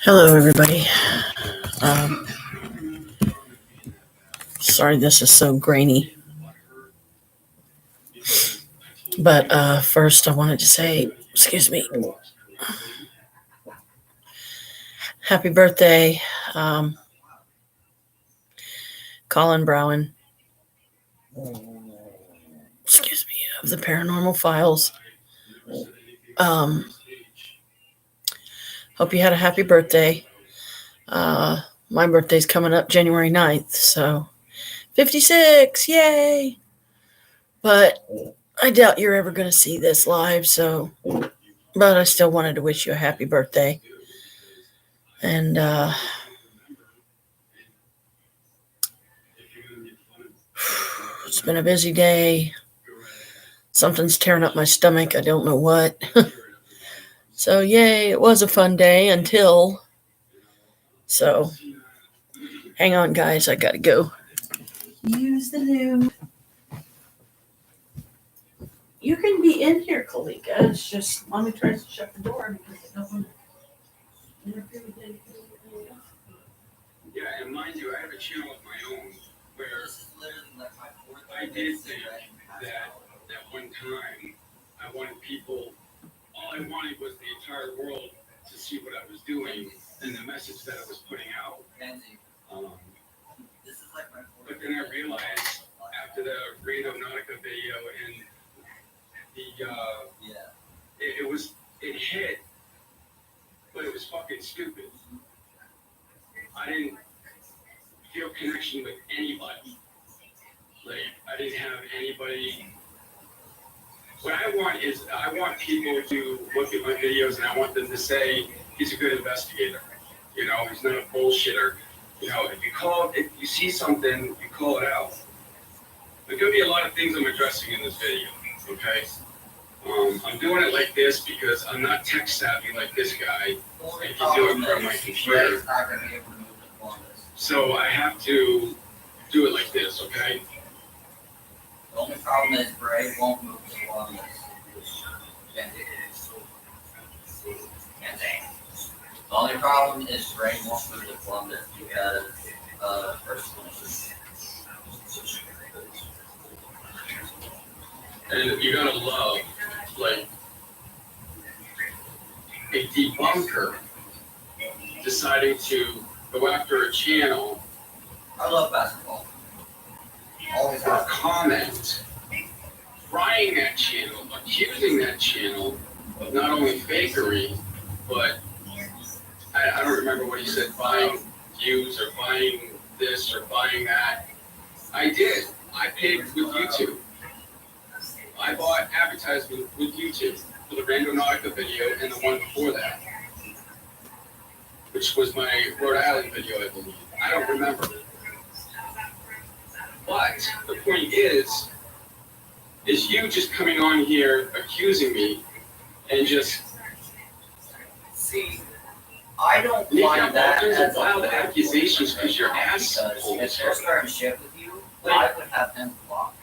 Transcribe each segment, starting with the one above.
Hello, everybody. Sorry this is so grainy. But first, I wanted to say, excuse me, happy birthday, Colin Browen. Excuse me, of the Paranormal Files. Hope you had a happy birthday. My birthday's coming up January 9th, so 56, yay! But I doubt you're ever going to see this live, but I still wanted to wish you a happy birthday. And it's been a busy day. Something's tearing up my stomach. I don't know what. So, yay, it was a fun day until. So, hang on, guys. I got to go. Use the loo. You can be in here, Kalika. It's just Mommy tries to shut the door because it doesn't interfere with anything. Yeah, and mind you, I have a channel of my own where I did think that one time I wanted people, all I wanted was the entire world to see what I was doing and the message that I was putting out. But then I realized after the Radio Nautica video and it hit, but it was fucking stupid. I didn't feel connection with anybody. Like, I didn't have anybody. What I want people to look at my videos and I want them to say, he's a good investigator. You know, he's not a bullshitter. You know, if you see something, you call it out. There's going to be a lot of things I'm addressing in this video, okay? I'm doing it like this because I'm not tech savvy like this guy. I can do it from my computer. So I have to do it like this, okay? The only problem is Bray won't move the Columbus. The only problem is Bray won't move the Columbus because personally. And you're gonna love, like, a debunker deciding to go after a channel. I love basketball. Always for a comment, frying that channel, accusing that channel of not only fakery, but I don't remember what he said, buying views or buying this or buying that. I did. I paid with YouTube. I bought advertisement with YouTube for the Radio Nautica video and the one before that, which was my Rhode Island video, I believe. I don't remember. But the point is you just coming on here accusing me and just see. I don't mind that as wild accusations because you're assholes. If they're starting shit with you, I would have them blocked.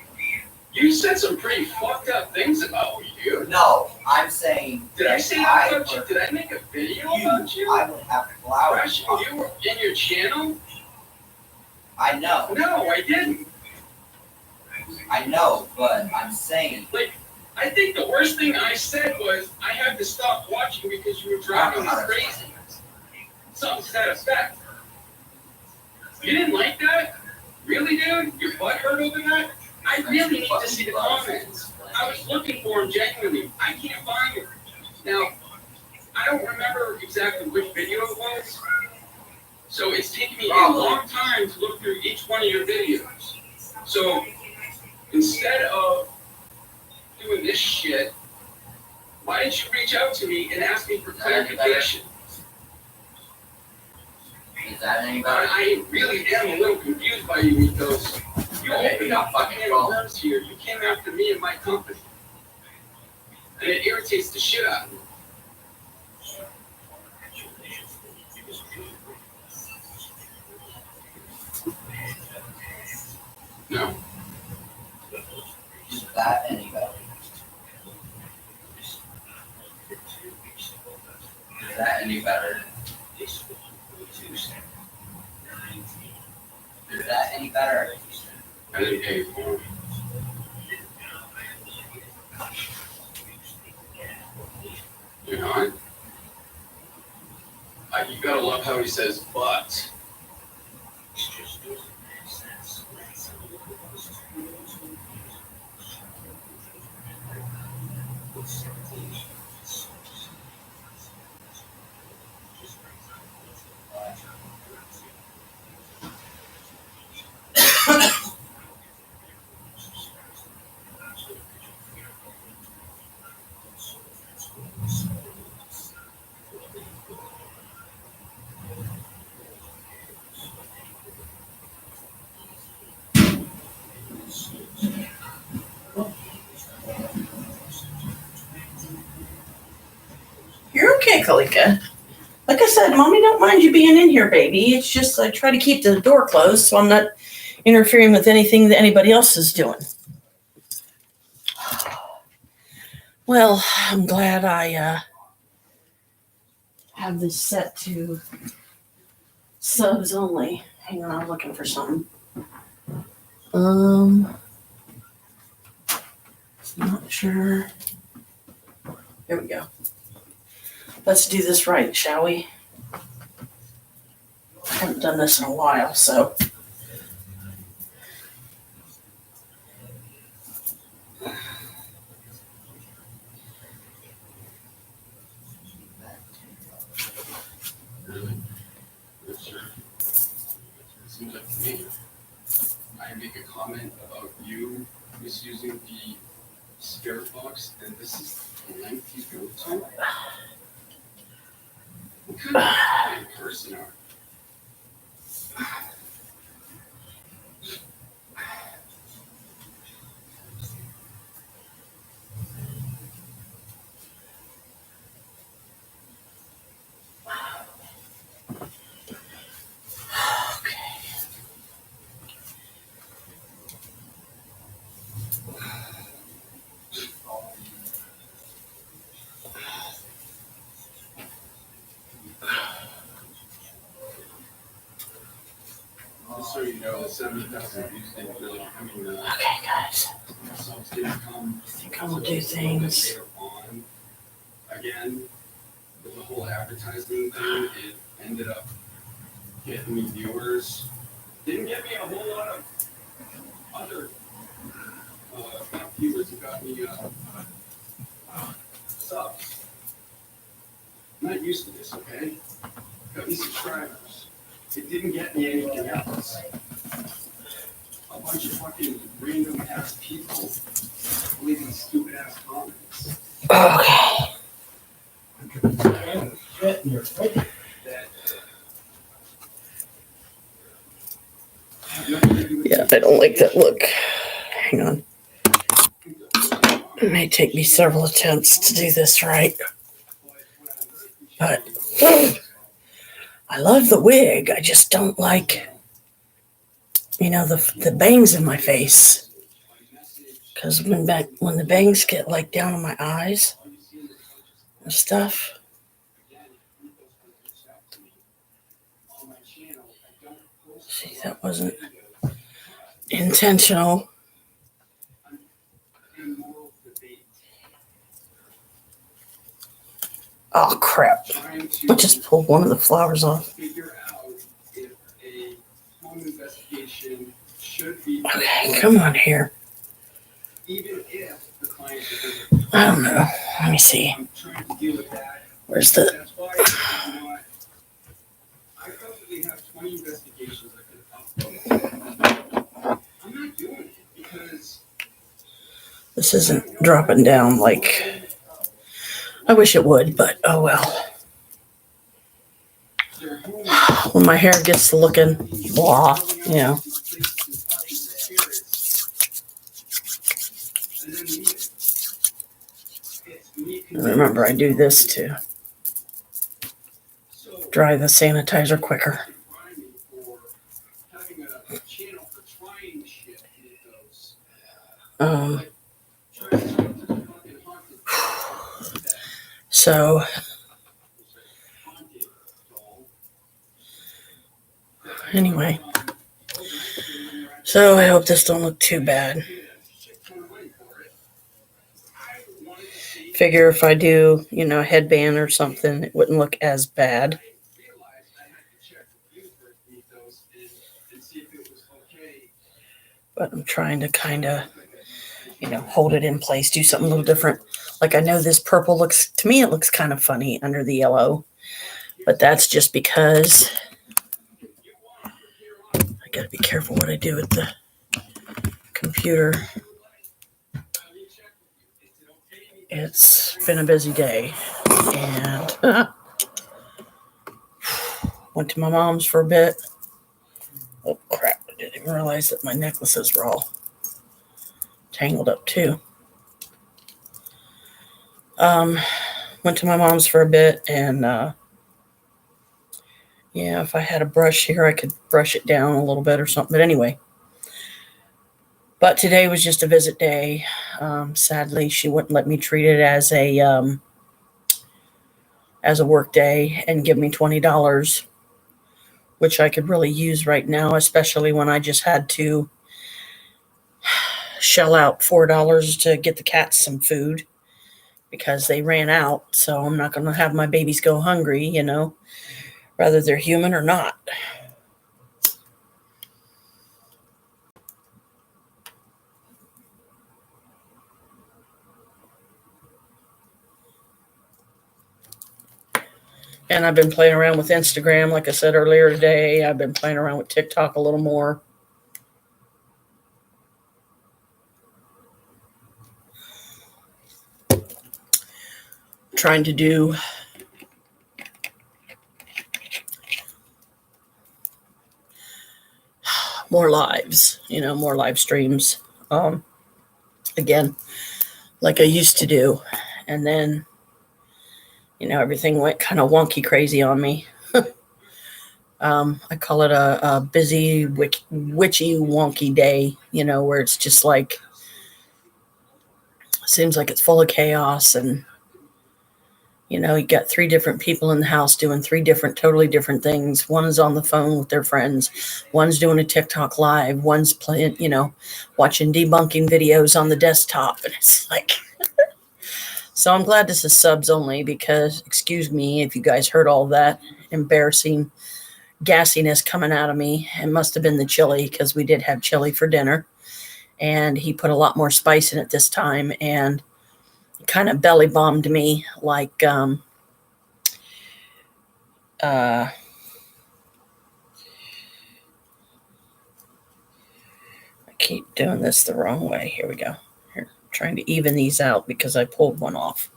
You said some pretty fucked up things about me, dude. No, I'm saying. Did I say about you? Did I make a video about you? I would have flowers. Fresh, you were in your channel? I know. No, I didn't. I know, but I'm saying. Like, I think the worst thing I said was I had to stop watching because you were driving me crazy. Something to that effect. You didn't like that? Really, dude? Your butt hurt over that? I really need to see the comments. I was looking for them genuinely. I can't find them. Now, I don't remember exactly which video it was. So it's taken me a long time to look through each one of your videos. So instead of doing this shit, why didn't you reach out to me and ask me for clarification? Is that anybody? I really am a little confused by you because you opened up fucking worms here. You came after me and my company. And it irritates the shit out of me. No. Is that anybody? that any better? Is that any better? I didn't pay for it. You're not? You gotta love how he says, but. You're okay, Kalika. Like I said, Mommy don't mind you being in here, baby. It's just I try to keep the door closed so I'm not interfering with anything that anybody else is doing. Well, I'm glad I have this set to subs only. Hang on, I'm looking for something. Not sure. Here we go. Let's do this right, shall we? I haven't done this in a while, so. Really? Sure. It seems like to me. I make a comment about you misusing the spirit box, and this is the length you go to? What kind of person are you? Just so you know, the 70,000 views didn't really, Okay, guys. Subs didn't come. I think I'm gonna do things. Later on, again, with the whole advertising thing, it ended up getting me viewers. Didn't get me a whole lot of other viewers. It got me subs. I'm not used to this, okay? Got me subscribers. It didn't get me anything else. A bunch of fucking random ass people leaving stupid ass comments. Okay. That have nothing to do with Yeah, I don't like that look. Hang on. It may take me several attempts to do this right. But I love the wig. I just don't like, the bangs in my face. Because when the bangs get like down on my eyes and stuff. See, that wasn't intentional. Oh, crap. I just pulled one of the flowers off. Figure out if a home investigation should be Okay, come on here. even if the client I don't know. Let me see. I'm trying to deal with that. Where's the... That's why I probably have 20 investigations I could upload. I'm not doing it because This isn't dropping down like... I wish it would, but oh well. their home When my hair gets to looking blah, Remember, I do this to dry the sanitizer quicker. So Anyway, so I hope this don't look too bad. Figure if I do, a headband or something, it wouldn't look as bad. But I'm trying to kind of, hold it in place, do something a little different. Like I know this purple to me, it looks kind of funny under the yellow. But that's just because I got to be careful what I do with the computer. It's been a busy day. And went to my mom's for a bit. Oh, crap. I didn't even realize that my necklaces were all tangled up, too. Went to my mom's for a bit, and if I had a brush here, I could brush it down a little bit or something. But anyway, today was just a visit day. Sadly, she wouldn't let me treat it as a work day and give me $20, which I could really use right now, especially when I just had to shell out $4 to get the cats some food because they ran out. So I'm not going to have my babies go hungry, whether they're human or not. And I've been playing around with Instagram, like I said earlier today. I've been playing around with TikTok a little more. Trying to do more lives, more live streams. Again, like I used to do. And then, everything went kind of wonky crazy on me. I call it a busy, witchy, wonky day, where it's just like, seems like it's full of chaos. And, you got 3 different people in the house doing 3 totally different things. One is on the phone with their friends. One's doing a TikTok live. One's playing, watching debunking videos on the desktop. And it's like, so I'm glad this is subs only because, excuse me, if you guys heard all that embarrassing gassiness coming out of me, it must have been the chili because we did have chili for dinner. And he put a lot more spice in it this time. And kind of belly bombed me like I keep doing this the wrong way. Here we go. Here, I'm trying to even these out because I pulled one off.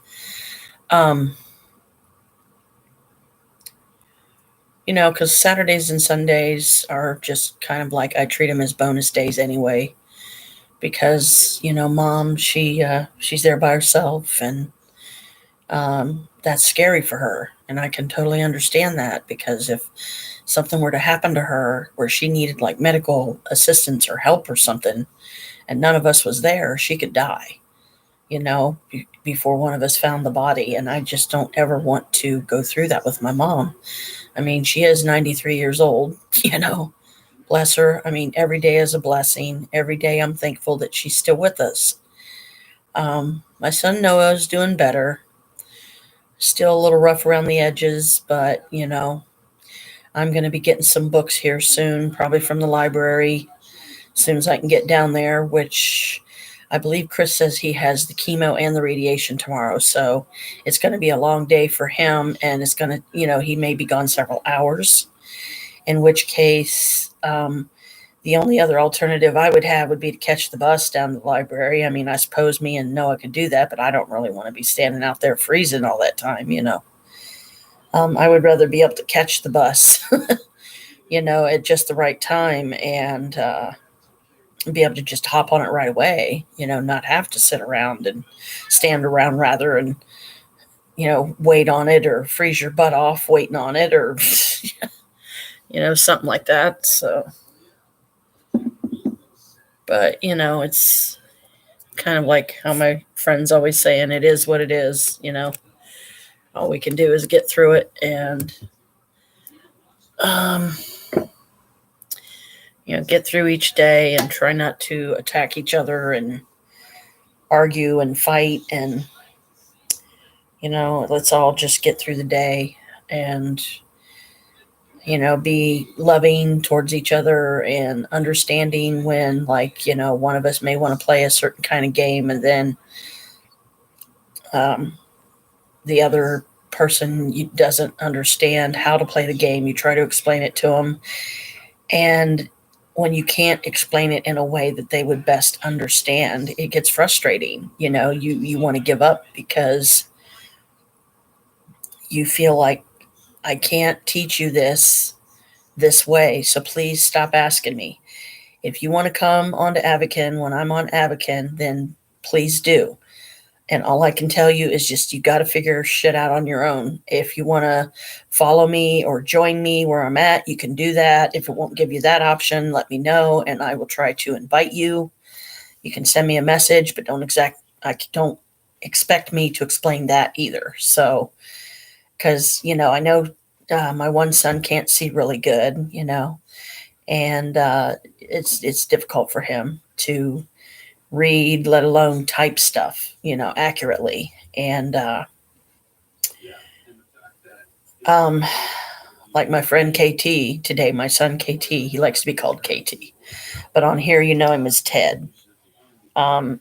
Because Saturdays and Sundays are just kind of like I treat them as bonus days anyway. Because, Mom, she's there by herself, and that's scary for her. And I can totally understand that because if something were to happen to her where she needed like medical assistance or help or something, and none of us was there, she could die, before one of us found the body. And I just don't ever want to go through that with my mom. I mean, she is 93 years old, Bless her. I mean, every day is a blessing. Every day I'm thankful that she's still with us. My son Noah is doing better. Still a little rough around the edges, but, I'm going to be getting some books here soon, probably from the library, as soon as I can get down there, which I believe Chris says he has the chemo and the radiation tomorrow. So it's going to be a long day for him, and it's going to, he may be gone several hours, in which case the only other alternative I would have would be to catch the bus down to the library. I mean, I suppose me and Noah could do that, but I don't really want to be standing out there freezing all that time, I would rather be able to catch the bus, at just the right time and be able to just hop on it right away, not have to sit around and stand around rather and, wait on it or freeze your butt off waiting on it or, something like that. So, but, it's kind of like how my friends always saying it is what it is, all we can do is get through it. And, get through each day and try not to attack each other and argue and fight. And, let's all just get through the day and, be loving towards each other and understanding when, like, one of us may want to play a certain kind of game, and then the other person doesn't understand how to play the game. You try to explain it to them. And when you can't explain it in a way that they would best understand, it gets frustrating. You want to give up because you feel like, I can't teach you this way, so please stop asking me. If you want to come onto Avakin when I'm on Avakin, then please do. And all I can tell you is just, you got to figure shit out on your own. If you want to follow me or join me where I'm at, you can do that. If it won't give you that option, let me know and I will try to invite you. You can send me a message, but don't expect me to explain that either. So, because, I know my one son can't see really good, and it's difficult for him to read, let alone type stuff, accurately. And like my friend KT today, my son KT, he likes to be called KT, but on here, him as Ted. I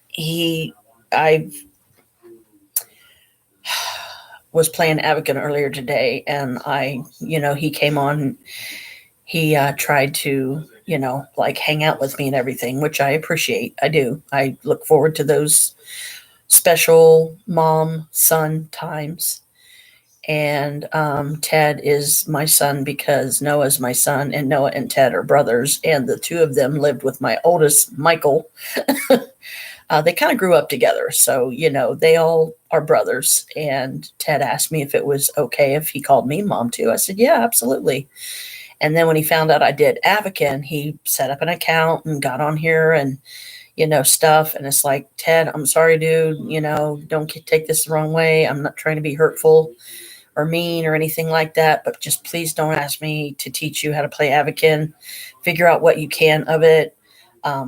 was playing Avakin earlier today, and he came on, he tried to, like, hang out with me and everything, which I appreciate. I do. I look forward to those special mom-son times. And Ted is my son because Noah's my son, and Noah and Ted are brothers, and the two of them lived with my oldest, Michael. They kind of grew up together, so, they all are brothers. And Ted asked me if it was okay if he called me mom too. I said, yeah, absolutely. And then when he found out I did Avakin, he set up an account and got on here and, stuff. And it's like, Ted, I'm sorry, dude, don't take this the wrong way. I'm not trying to be hurtful or mean or anything like that, but just please don't ask me to teach you how to play Avakin. Figure out what you can of it.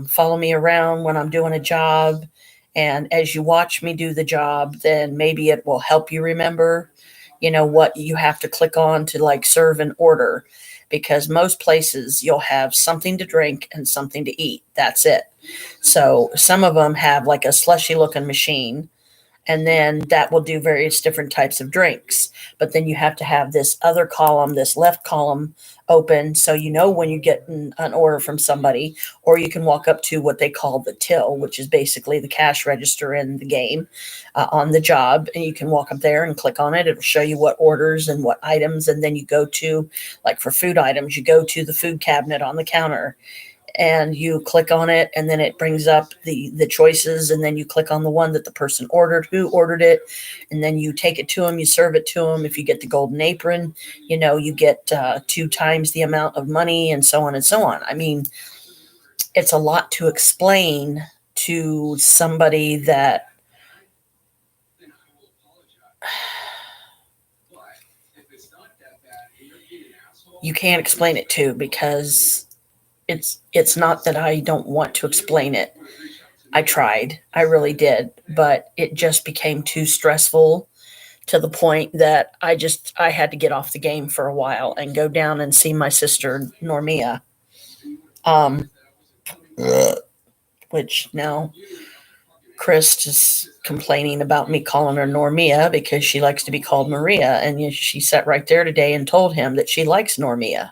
Follow me around when I'm doing a job. And as you watch me do the job, then maybe it will help you remember, what you have to click on to, like, serve an order. Because most places you'll have something to drink and something to eat. That's it. So some of them have like a slushy looking machine, and then that will do various different types of drinks. But then you have to have this other column, this left column open, so when you get an order from somebody, or you can walk up to what they call the till, which is basically the cash register in the game on the job, and you can walk up there and click on it. It'll show you what orders and what items, and then you go to, like for food items, you go to the food cabinet on the counter, and you click on it, and then it brings up the choices, and then you click on the one that the person ordered, who ordered it, and then you take it to them, you serve it to them. If you get the golden apron, you get 2 times the amount of money, and so on and so on. I mean, it's a lot to explain to somebody that you can't explain it to, because it's not that I don't want to explain it. I tried. I really did. But it just became too stressful to the point that I had to get off the game for a while and go down and see my sister, Normia. Which now Chris is complaining about me calling her Normia because she likes to be called Maria. And she sat right there today and told him that she likes Normia.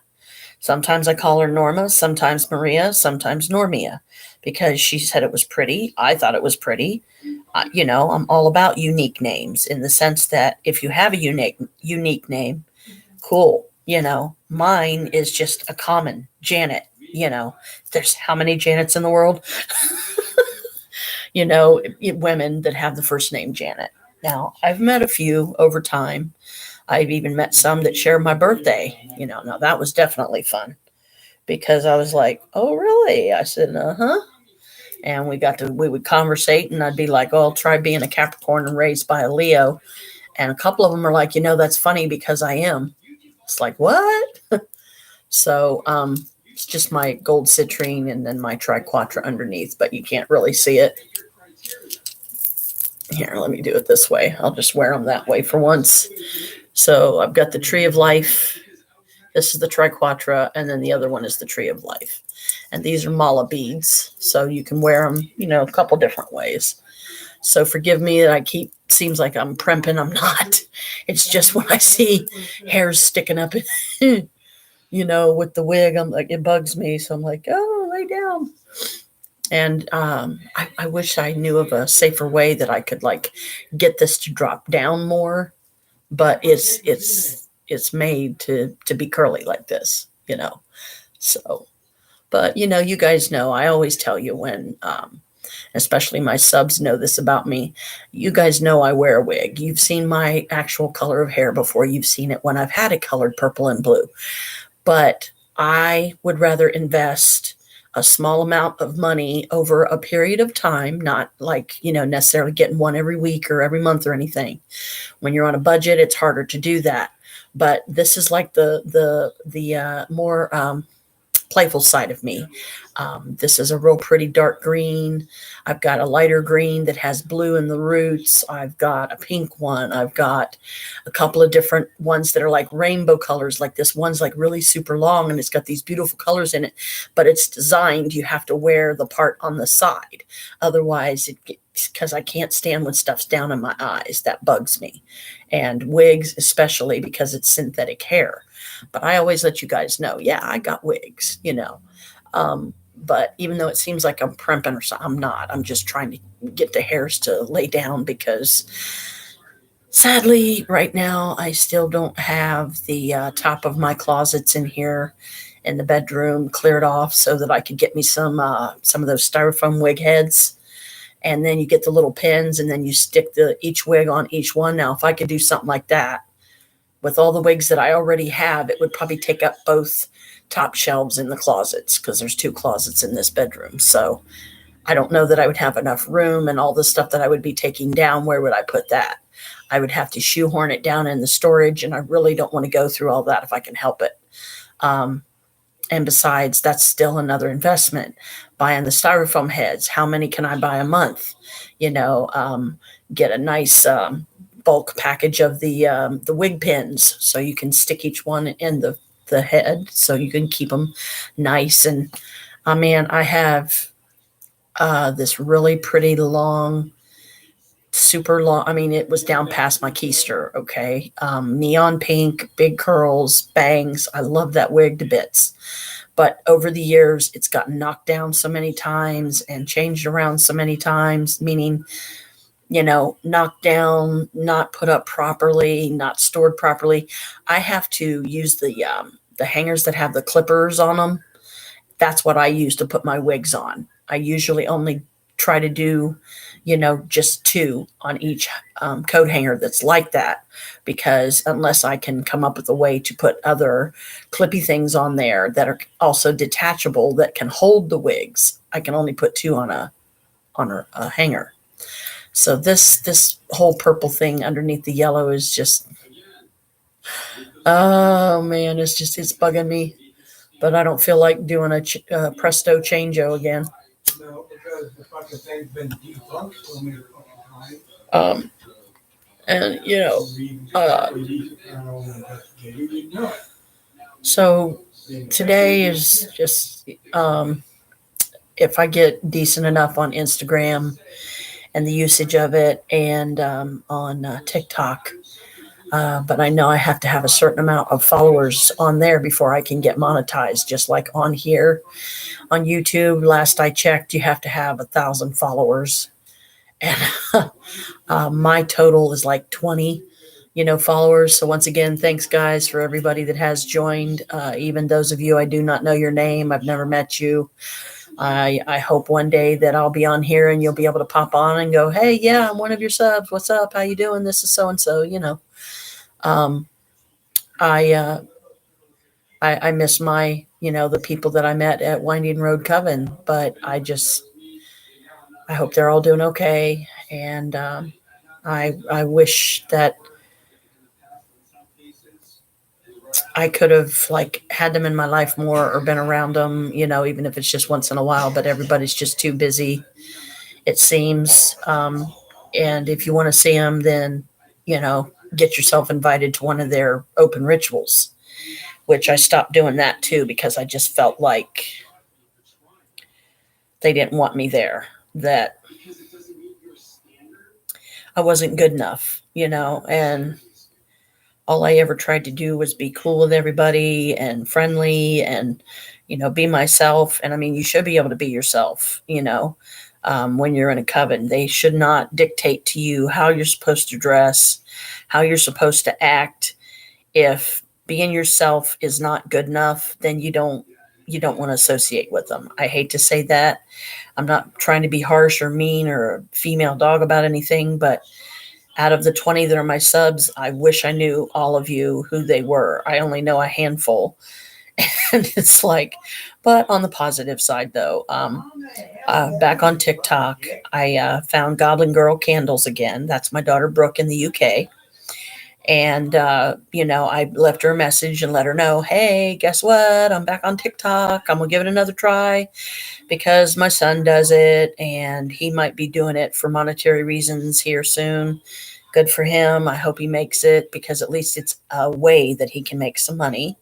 Sometimes I call her Norma, sometimes Maria, sometimes Normia, because she said it was pretty. I thought it was pretty. I'm all about unique names, in the sense that if you have a unique name, cool. Mine is just a common Janet. There's how many Janets in the world? Women that have the first name Janet. Now, I've met a few over time. I've even met some that share my birthday. Now that was definitely fun, because I was like, oh, really? I said, uh-huh. And we would conversate, and I'd be like, oh, I'll try being a Capricorn and raised by a Leo. And a couple of them are like, that's funny because I am. It's like, what? So, It's just my gold citrine and then my triquatra underneath, but you can't really see it. Here, let me do it this way. I'll just wear them that way for once. So I've got the Tree of Life. This is the triquatra, and then the other one is the Tree of Life. And these are mala beads, so you can wear them, a couple different ways. So forgive me that seems like I'm primping. I'm not. It's just when I see hairs sticking up, with the wig, I'm like, it bugs me. So I'm like, oh, lay down. And I wish I knew of a safer way that I could get this to drop down more, but it's made to be curly like this, So, but you guys know, I always tell you when, especially my subs know this about me. You guys know I wear a wig. You've seen my actual color of hair before. You've seen it when I've had it colored purple and blue. But I would rather invest a small amount of money over a period of time, not necessarily getting one every week or every month or anything. When you're on a budget, it's harder to do that. But this is like the more playful side of me. This is a real pretty dark green. I've got a lighter green that has blue in the roots. I've got a pink one. I've got a couple of different ones that are like rainbow colors. Like this one's like really super long and it's got these beautiful colors in it, but it's designed, you have to wear the part on the side. Otherwise because I can't stand when stuff's down in my eyes. That bugs me. And wigs, especially because it's synthetic hair. But I always let you guys know, yeah, I got wigs, but even though it seems like I'm primping or something, I'm not. I'm just trying to get the hairs to lay down because sadly, right now, I still don't have the top of my closets in here in the bedroom cleared off so that I could get me some of those styrofoam wig heads. And then you get the little pins and then you stick each wig on each one. Now, if I could do something like that with all the wigs that I already have, it would probably take up both top shelves in the closets because there's 2 closets in this bedroom. So I don't know that I would have enough room, and all the stuff that I would be taking down, where would I put that? I would have to shoehorn it down in the storage, and I really don't want to go through all that if I can help it. And besides, that's still another investment. Buying the styrofoam heads, how many can I buy a month? Get a nice bulk package of the wig pins so you can stick each one in the head so you can keep them nice. And I have this really pretty long, super long, it was down past my keister. Okay. Neon pink, big curls, bangs. I love that wig to bits. But over the years, it's gotten knocked down so many times and changed around so many times, meaning, knocked down, not put up properly, not stored properly. I have to use the hangers that have the clippers on them. That's what I use to put my wigs on. I usually only try to do, just 2 on each coat hanger that's like that, because unless I can come up with a way to put other clippy things on there that are also detachable that can hold the wigs, I can only put 2 on a hanger. So this whole purple thing underneath the yellow is just, oh man, it's bugging me. But I don't feel like doing a presto changeo again. No, because the fucking thing's been debunked so many fucking times. And so today is just if I get decent enough on Instagram and the usage of it, and on TikTok. But I know I have to have a certain amount of followers on there before I can get monetized, just like on here. On YouTube, last I checked, you have to have 1,000 followers. And my total is like 20, followers. So once again, thanks guys for everybody that has joined. Even those of you I do not know your name, I've never met you. I hope one day that I'll be on here and you'll be able to pop on and go, hey, yeah, I'm one of your subs. What's up? How you doing? This is so-and-so, I miss my, the people that I met at Winding Road Coven, but I hope they're all doing okay. And I wish that I could have like had them in my life more or been around them, even if it's just once in a while, but everybody's just too busy, it seems. And if you want to see them, then, get yourself invited to one of their open rituals, which I stopped doing that too, because I just felt like they didn't want me there, that I wasn't good enough, and all I ever tried to do was be cool with everybody and friendly and, be myself. And I mean, you should be able to be yourself, when you're in a coven. They should not dictate to you how you're supposed to dress, how you're supposed to act. If being yourself is not good enough, then you don't want to associate with them. I hate to say that. I'm not trying to be harsh or mean or a female dog about anything, but out of the 20 that are my subs, I wish I knew all of you who they were. I only know a handful. And it's like, but on the positive side though, back on TikTok, I found Goblin Girl Candles again. That's my daughter Brooke in the UK. And, I left her a message and let her know, hey, guess what? I'm back on TikTok. I'm going to give it another try because my son does it and he might be doing it for monetary reasons here soon. Good for him. I hope he makes it because at least it's a way that he can make some money.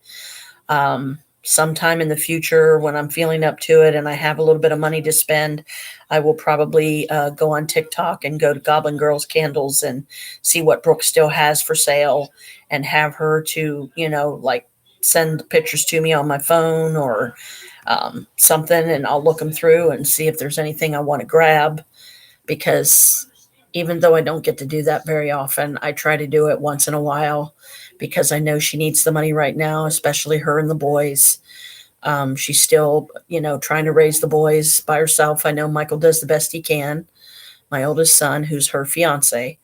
Sometime in the future when I'm feeling up to it and I have a little bit of money to spend, I will probably go on TikTok and go to Goblin Girls Candles and see what Brooke still has for sale and have her to, like send pictures to me on my phone or something, and I'll look them through and see if there's anything I want to grab, because even though I don't get to do that very often, I try to do it once in a while because I know she needs the money right now, especially her and the boys. She's still, trying to raise the boys by herself. I know Michael does the best he can, my oldest son, who's her fiance.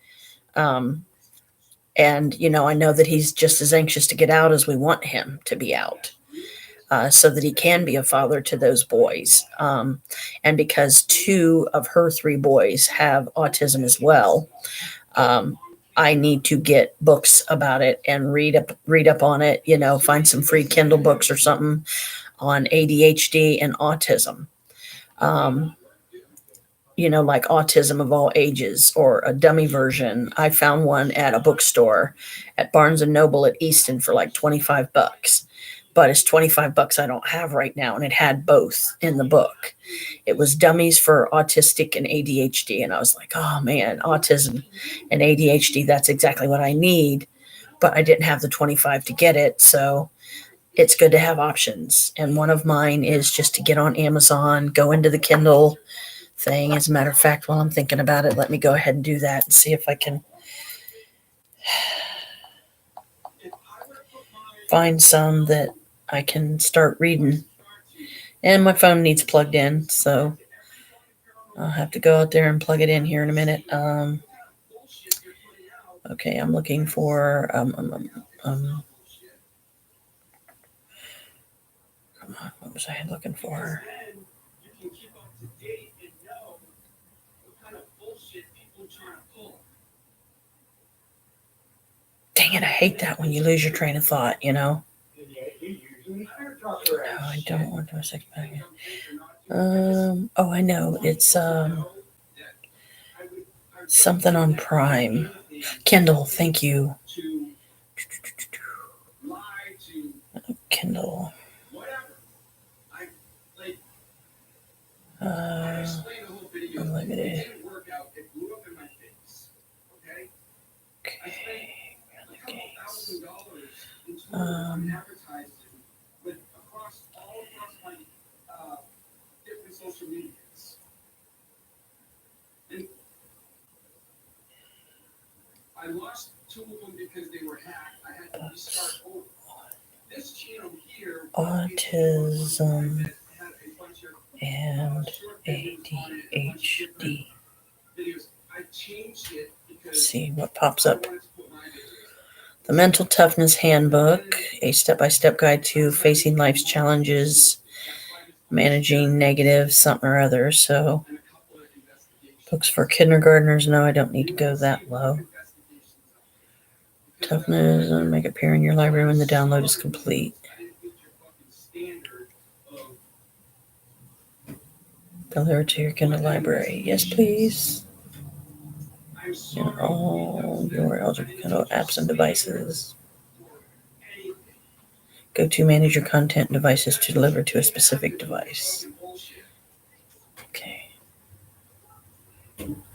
And, I know that he's just as anxious to get out as we want him to be out. So that he can be a father to those boys. And because 2 of her 3 boys have autism as well, I need to get books about it and read up on it, find some free Kindle books or something on ADHD and autism. Like Autism of All Ages or a dummy version. I found one at a bookstore at Barnes and Noble at Easton for like $25. But it's $25 I don't have right now. And it had both in the book. It was dummies for autistic and ADHD. And I was like, oh man, autism and ADHD, that's exactly what I need. But I didn't have the 25 to get it. So it's good to have options. And one of mine is just to get on Amazon, go into the Kindle thing. As a matter of fact, while I'm thinking about it, let me go ahead and do that and see if I can find some that I can start reading. And my phone needs plugged in, so I'll have to go out there and plug it in here in a minute. Okay, I'm looking for come on, what was I looking for? Dang it, I hate that when you lose your train of thought, No, I don't want to do a second back. I know. It's something on Prime. Kindle, thank you. Kindle. Unlimited. Okay. I lost 2 of them because they were hacked. I had to restart over. This channel here, Autism and ADHD. See what pops up. The Mental Toughness Handbook, a step-by-step guide to facing life's challenges, managing negative something or other. So books for kindergartners. No, I don't need to go that low. Toughness and make it appear in your library when the download is complete. Deliver to your Kindle library. Yes, please. In all your eligible Kindle apps and devices. Go to manage your content and devices to deliver to a specific device. Okay.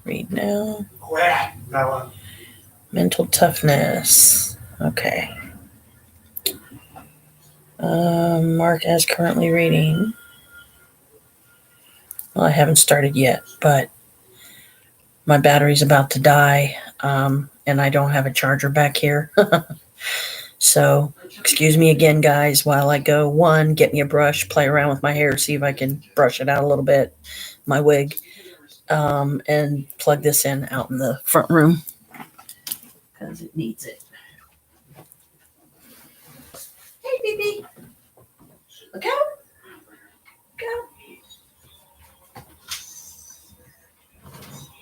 Read now. Quack, fella. Mental toughness. Okay. Mark as currently reading. Well, I haven't started yet, but my battery's about to die, and I don't have a charger back here. So, excuse me again, guys, while I go, one, get me a brush, play around with my hair, see if I can brush it out a little bit, my wig, and plug this in out in the front room because it needs it. Hey, baby. Look out. Look out.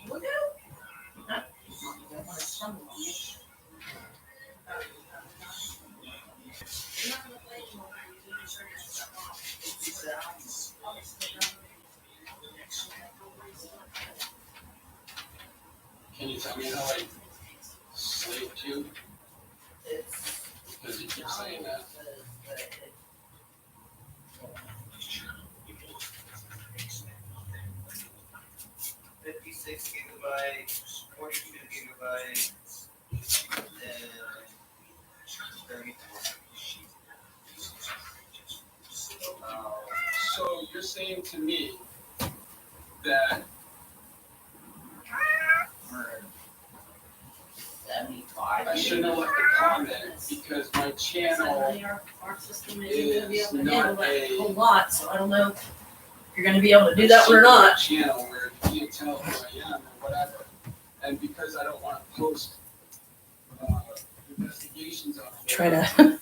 Look out. Can you tell me how I slaved you? Because you keep saying that. $56 gigabytes, 42 gigabytes, and 34. So you're saying to me that For 75. I shouldn't have left a comment because my channel Our system is be able to not handle that a whole lot, so I don't know if you're going to be able to do that or not. channel where you can't tell who I am or whatever. And because I don't want to post investigations on Try to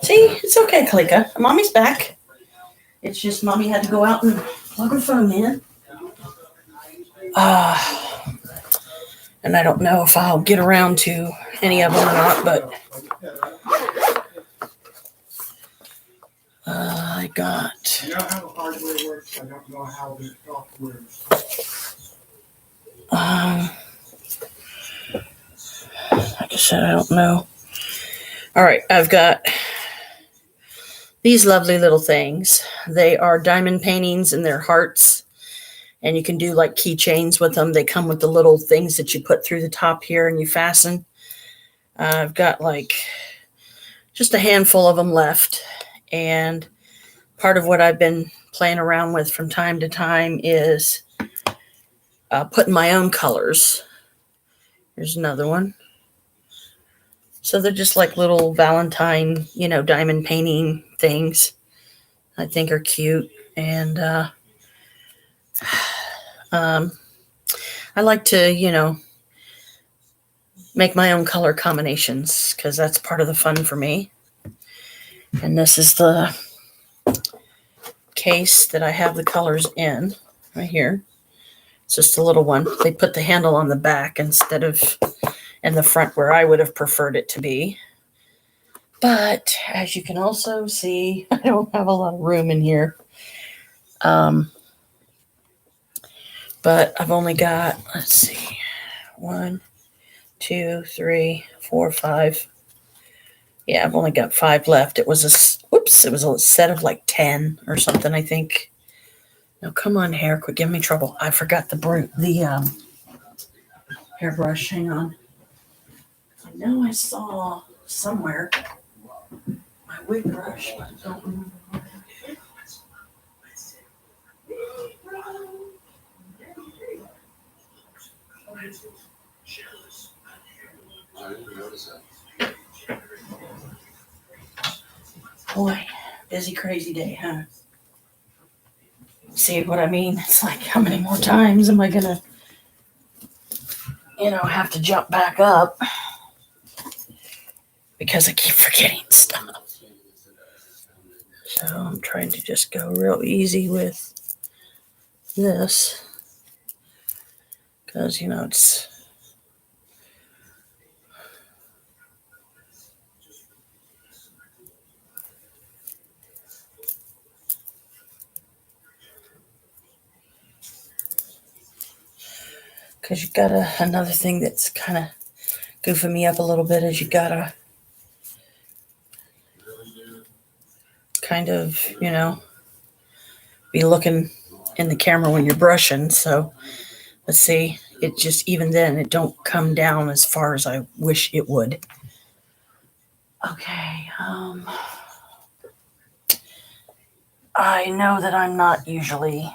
see. It's okay, Kalika. Mommy's back. It's just mommy had to go out and plug her phone in. And I don't know if I'll get around to any of them or not, but I got. You know how the hardware works, I don't know how the software Like I said, I don't know. All right, I've got these lovely little things. They are diamond paintings and they're hearts. And you can do like keychains with them. They come with the little things that you put through the top here and you fasten. I've got like just a handful of them left. And part of what I've been playing around with from time to time is putting my own colors. Here's another one. So they're just like little Valentine, diamond painting things. I think are cute. And I like to, make my own color combinations because that's part of the fun for me. And this is the case that I have the colors in right here. It's just a little one. They put the handle on the back instead of in the front where I would have preferred it to be. But as you can also see, I don't have a lot of room in here. But I've only got, let's see, 1, 2, 3, 4, 5. Yeah, I've only got 5 left. It was a set of like 10 or something, I think. No, come on, hair, quit giving me trouble. I forgot the hairbrush. Hang on. I know I saw somewhere my wig brush, but I don't remember where it is. I didn't notice that. Boy, busy, crazy day, huh? See what I mean? It's like, how many more times am I gonna, have to jump back up because I keep forgetting stuff. So I'm trying to just go real easy with this because, it's Because you got another thing that's kind of goofing me up a little bit is you gotta kind of, be looking in the camera when you're brushing. So let's see, it just, even then, it don't come down as far as I wish it would. Okay. I know that I'm not usually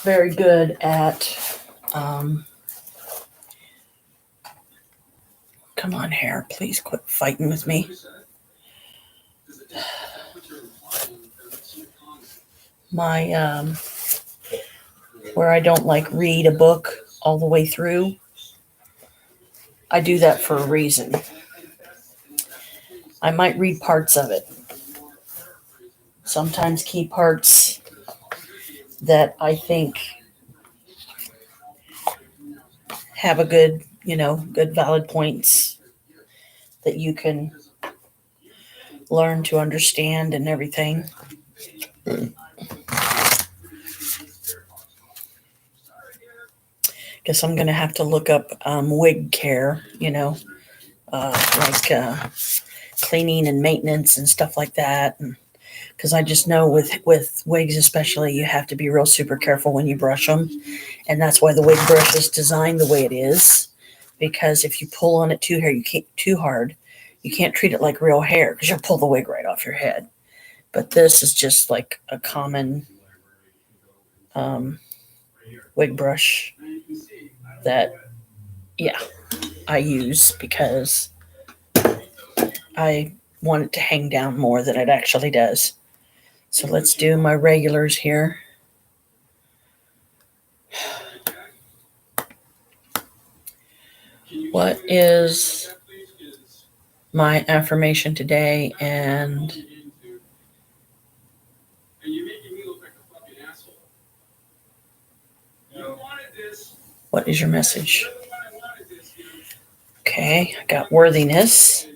very good at come on, hair, please quit fighting with me. My where I don't like read a book all the way through. I do that for a reason. I might read parts of it. Sometimes key parts that I think have a good, good valid points that you can learn to understand and everything. Guess I'm going to have to look up wig care, like cleaning and maintenance and stuff like that. Because I just know with wigs especially, you have to be real super careful when you brush them. And that's why the wig brush is designed the way it is. Because if you pull on it too hard, you can't treat it like real hair because you'll pull the wig right off your head. But this is just like a common wig brush that, I use because I want it to hang down more than it actually does. So let's do my regulars here. What is my affirmation today? And what is your message? Okay, I got worthiness.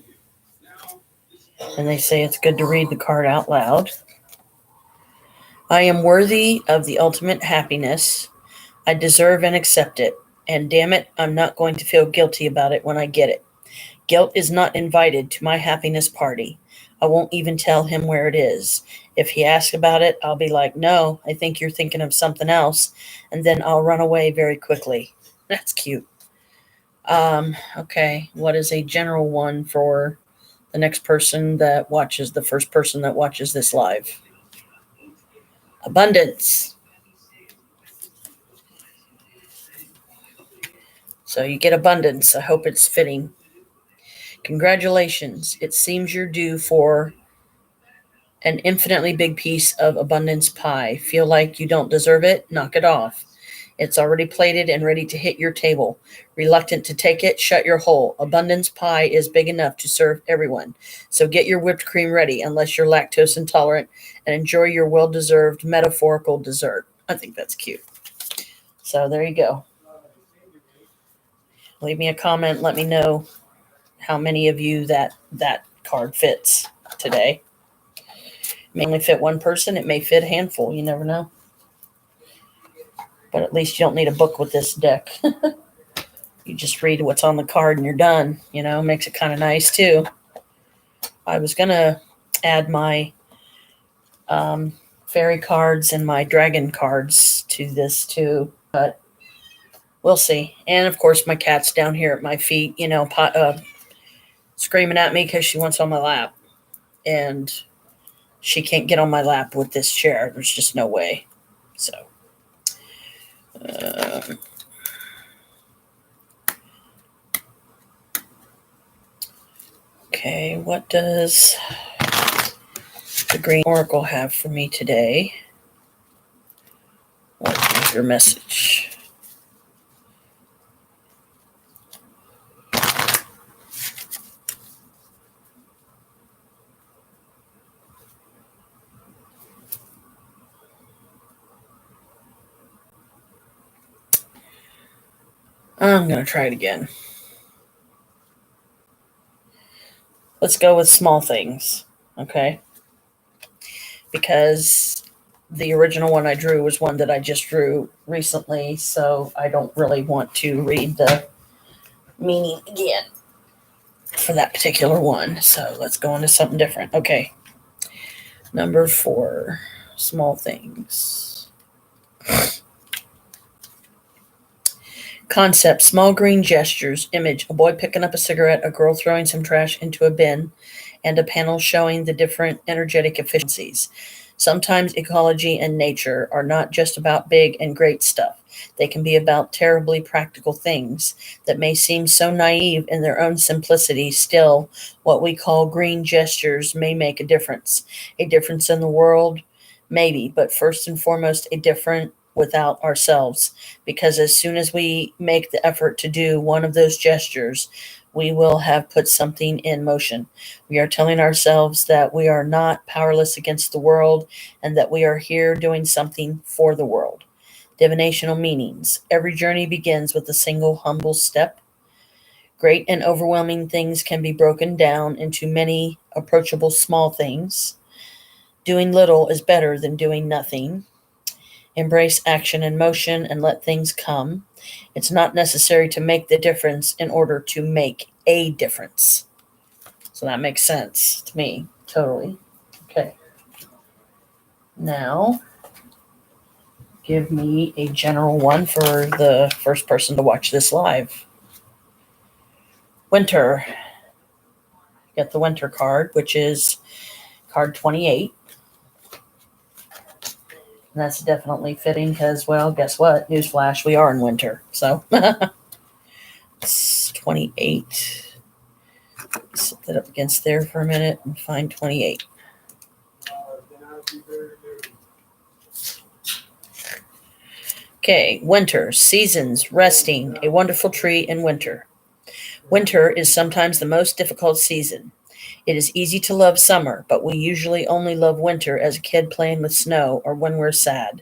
And they say it's good to read the card out loud. I am worthy of the ultimate happiness. I deserve and accept it. And damn it, I'm not going to feel guilty about it when I get it. Guilt is not invited to my happiness party. I won't even tell him where it is. If he asks about it, I'll be like, no, I think you're thinking of something else. And then I'll run away very quickly. That's cute. Okay, what is a general one for the next person that watches, the first person that watches this live? Abundance. So you get abundance. I hope it's fitting. Congratulations. It seems you're due for an infinitely big piece of abundance pie. Feel like you don't deserve it? Knock it off. It's already plated and ready to hit your table. Reluctant to take it? Shut your hole. Abundance pie is big enough to serve everyone. So get your whipped cream ready unless you're lactose intolerant and enjoy your well-deserved metaphorical dessert. I think that's cute. So there you go. Leave me a comment. Let me know how many of you that card fits today. It may only fit one person. It may fit a handful. You never know. But at least you don't need a book with this deck. You just read what's on the card and you're done. Makes it kind of nice too. I was going to add my fairy cards and my dragon cards to this too, but we'll see. And of course, my cat's down here at my feet, screaming at me because she wants on my lap. And she can't get on my lap with this chair. There's just no way. So. Okay, what does the Green Oracle have for me today? What is your message? I'm going to try it again. Let's go with small things. okay? Because the original one I drew was one that I just drew recently, so I don't really want to read the meaning again for that particular one. So let's go into something different. Okay. Number 4, small things. Concept, small green gestures. Image, a boy picking up a cigarette, a girl throwing some trash into a bin, and a panel showing the different energetic efficiencies. Sometimes ecology and nature are not just about big and great stuff. They can be about terribly practical things that may seem so naive in their own simplicity. Still, what we call green gestures may make a difference. A difference in the world, maybe, but first and foremost, a difference without ourselves. Because as soon as we make the effort to do one of those gestures, we will have put something in motion. We are telling ourselves that we are not powerless against the world and that we are here doing something for the world. Divinational meanings. Every journey begins with a single humble step. Great and overwhelming things can be broken down into many approachable small things. Doing little is better than doing nothing. Embrace action and motion and let things come. It's not necessary to make the difference in order to make a difference. So that makes sense to me, totally. Okay. Now, give me a general one for the first person to watch this live. Winter. Get the winter card, which is card 28. And that's definitely fitting because, well, guess what? Newsflash, we are in winter. So, it's 28. Set that up against there for a minute and find 28. Okay, winter, seasons, resting, a wonderful tree in winter. Winter is sometimes the most difficult season. It is easy to love summer, but we usually only love winter as a kid playing with snow or when we're sad.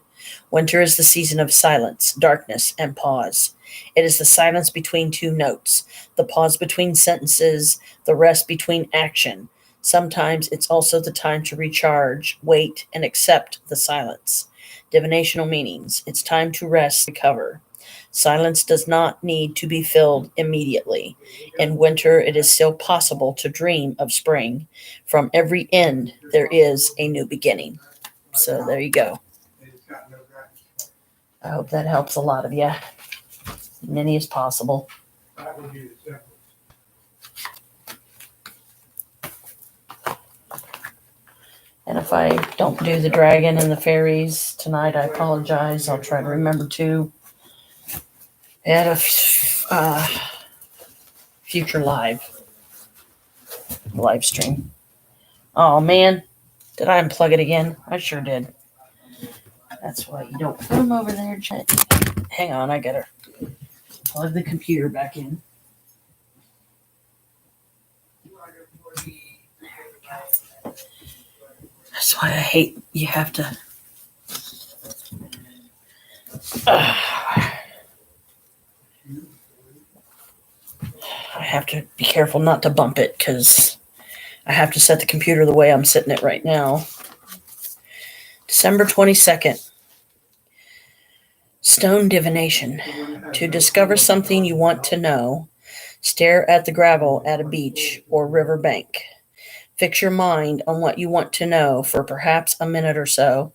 Winter is the season of silence, darkness, and pause. It is the silence between two notes, the pause between sentences, the rest between action. Sometimes it's also the time to recharge, wait, and accept the silence. Divinational meanings. It's time to rest, recover. Silence does not need to be filled immediately. In winter, it is still possible to dream of spring. From every end, there is a new beginning. So there you go. I hope that helps a lot of you. Many as possible. That would be the simplest. And if I don't do the dragon and the fairies tonight, I apologize. I'll try to remember to at a future live stream. Oh man, did I unplug it again? I sure did. That's why you don't put them over there, Jet. Hang on, I gotta plug the computer back in. That's why I hate you have to. I have to be careful not to bump it because I have to set the computer the way I'm sitting it right now. December 22nd. Stone divination. To discover something you want to know, stare at the gravel at a beach or river bank. Fix your mind on what you want to know for perhaps a minute or so.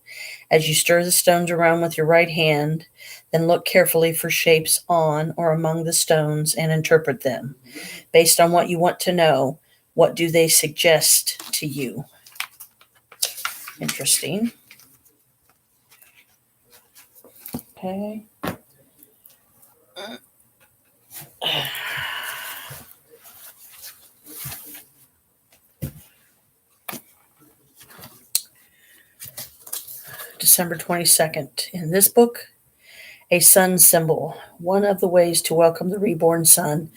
As you stir the stones around with your right hand, then look carefully for shapes on or among the stones and interpret them. Based on what you want to know, what do they suggest to you? Interesting. Okay. December 22nd. In this book, a sun symbol. One of the ways to welcome the reborn sun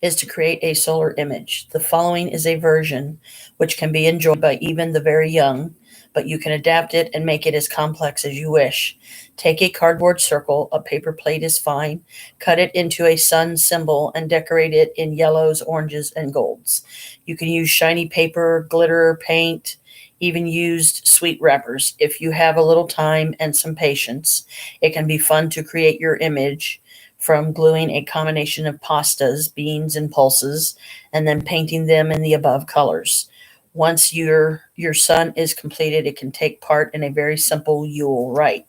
is to create a solar image. The following is a version which can be enjoyed by even the very young, but you can adapt it and make it as complex as you wish. Take a cardboard circle, a paper plate is fine, cut it into a sun symbol, and decorate it in yellows, oranges, and golds. You can use shiny paper, glitter, paint, even used sweet wrappers. If you have a little time and some patience, it can be fun to create your image from gluing a combination of pastas, beans, and pulses, and then painting them in the above colors. Once your sun is completed, it can take part in a very simple Yule rite.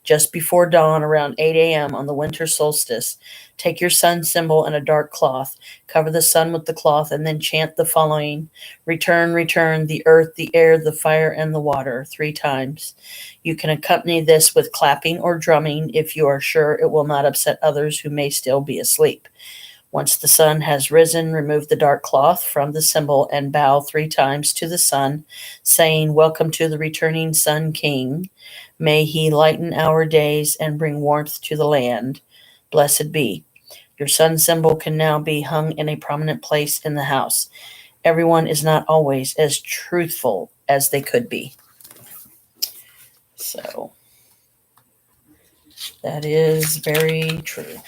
Just before dawn, around 8 a.m. on the winter solstice, take your sun symbol and a dark cloth, cover the sun with the cloth, and then chant the following: Return, return, the earth, the air, the fire, and the water, 3 times. You can accompany this with clapping or drumming if you are sure it will not upset others who may still be asleep. Once the sun has risen, remove the dark cloth from the symbol and bow 3 times to the sun, saying, Welcome to the returning Sun King. May he lighten our days and bring warmth to the land. Blessed be. Your sun symbol can now be hung in a prominent place in the house. Everyone is not always as truthful as they could be. So, that is very true.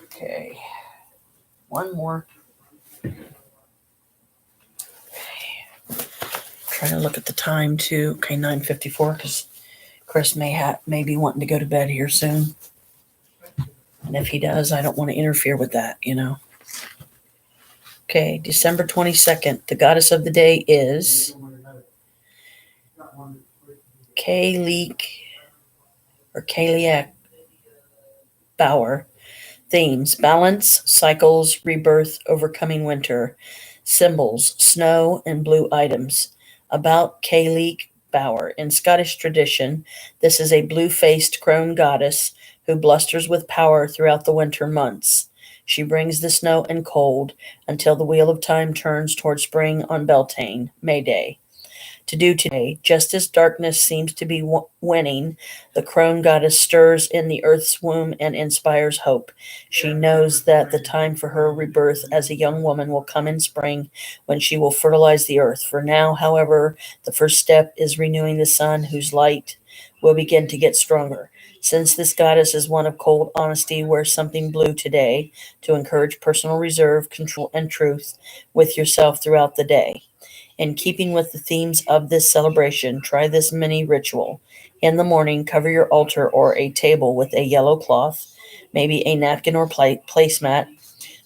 Okay, one more. Trying to look at the time too. Okay, 9:54 because Chris may be wanting to go to bed here soon. And if he does, I don't want to interfere with that, you know. Okay, December 22nd. The goddess of the day is Kaliak or Kaliak Bauer. Themes: balance, cycles, rebirth, overcoming winter. Symbols: snow and blue items. About Kaliak Bauer. In Scottish tradition, this is a blue-faced crone goddess who blusters with power throughout the winter months. She brings the snow and cold until the wheel of time turns toward spring on Beltane, May Day. To do today, just as darkness seems to be winning, the crone goddess stirs in the earth's womb and inspires hope. She knows that the time for her rebirth as a young woman will come in spring when she will fertilize the earth. For now, however, the first step is renewing the sun, whose light will begin to get stronger. Since this goddess is one of cold honesty, wear something blue today to encourage personal reserve, control, and truth with yourself throughout the day. In keeping with the themes of this celebration, try this mini ritual. In the morning, cover your altar or a table with a yellow cloth, maybe a napkin or placemat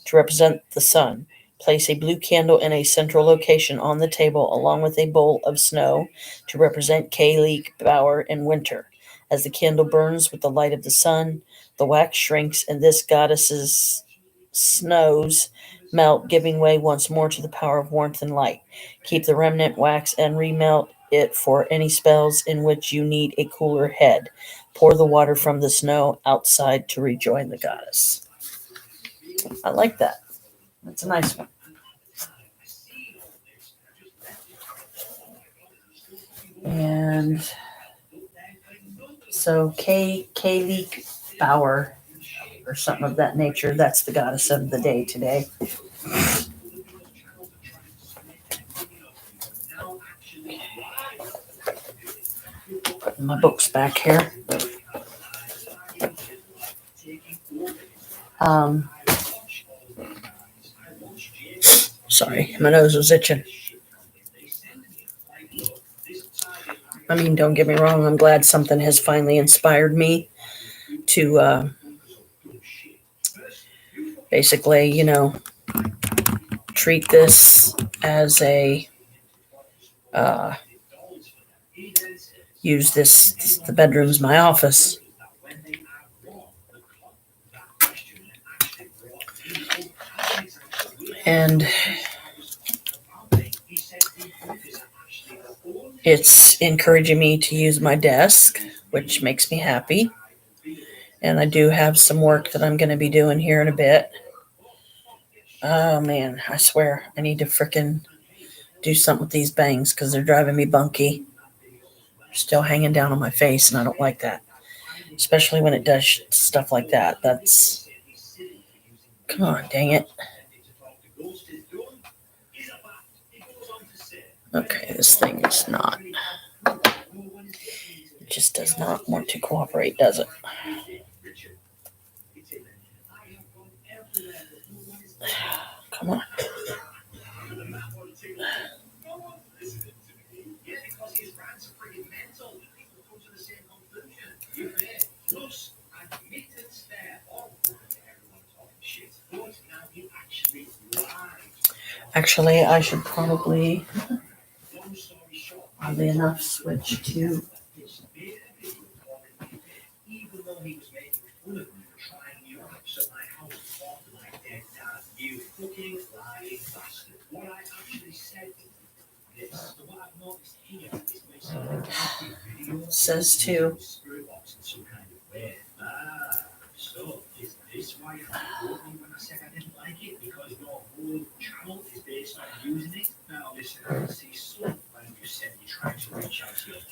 to represent the sun. Place a blue candle in a central location on the table along with a bowl of snow to represent Kaliak Bauer in winter. As the candle burns with the light of the sun, the wax shrinks and this goddess's snows melt, giving way once more to the power of warmth and light. Keep the remnant wax and remelt it for any spells in which you need a cooler head. Pour the water from the snow outside to rejoin the goddess. I like that. That's a nice one. And so Kaliak Bauer or something of that nature, that's the goddess of the day today. Putting my books back here. Sorry, my nose was itching. I mean, don't get me wrong, I'm glad something has finally inspired me to basically, you know, treat this as a use this, the bedroom's my office. And it's encouraging me to use my desk, which makes me happy. And I do have some work that I'm going to be doing here in a bit. Oh, man, I swear I need to frickin' do something with these bangs because they're driving me bunky. They're still hanging down on my face, and I don't like that. Especially when it does stuff like that. That's... Come on, dang it. Okay, this thing is not. It just does not want to cooperate, does it? Come on. Actually, I should probably, oddly enough, switch to. Says to.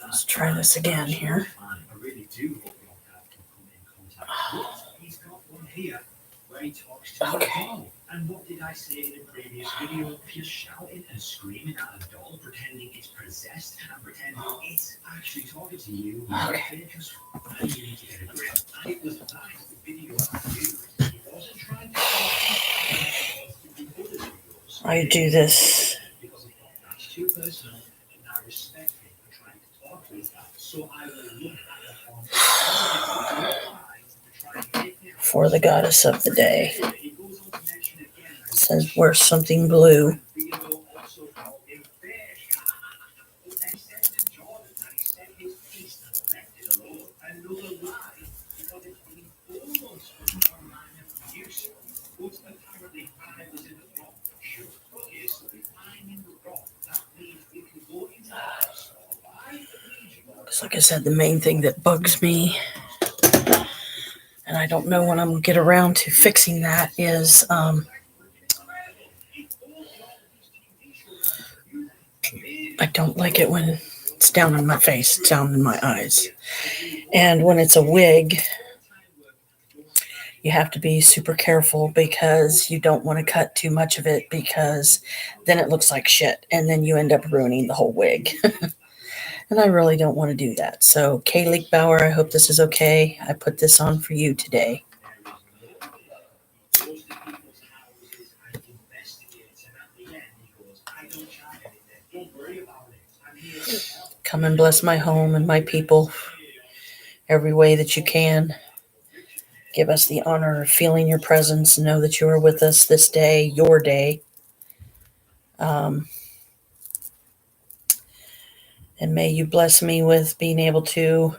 Let's try this again here. Okay. And what did I say in the previous video? If you're shouting and screaming at a doll, pretending it's possessed and pretending it's actually talking to you, Okay. you need to get a grip. And it was that the video I used. It wasn't trying to I do this. because I thought that's too personal and I respect it for trying to talk to that. So I will look at the form to try and get it. For the goddess of the day. It says wear something blue. Because like I said, the main thing that bugs me, and I don't know when I'm going to get around to fixing that, is I don't like it when it's down in my face, down in my eyes. And when it's a wig, you have to be super careful because you don't want to cut too much of it because then it looks like shit and then you end up ruining the whole wig. And I really don't want to do that. So Kaylee Bauer, I hope this is okay. I put this on for you today. Come and bless my home and my people every way that you can. Give us the honor of feeling your presence. Know that you are with us this day, your day. And may you bless me with being able to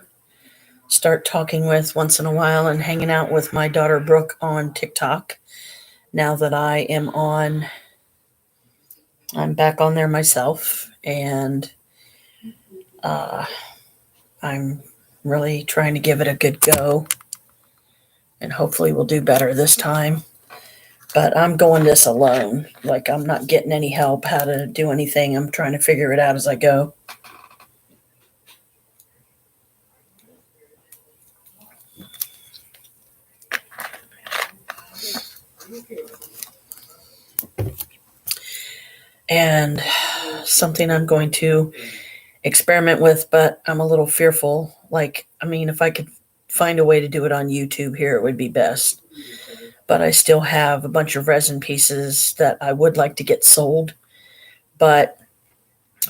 start talking with once in a while and hanging out with my daughter Brooke on TikTok. Now that I'm back on there myself, and I'm really trying to give it a good go, and hopefully we'll do better this time. But I'm going this alone. Like, I'm not getting any help how to do anything. I'm trying to figure it out as I go. And something I'm going to experiment with, but I'm a little fearful. Like, I mean, if I could find a way to do it on YouTube here, it would be best. But I still have a bunch of resin pieces that I would like to get sold. But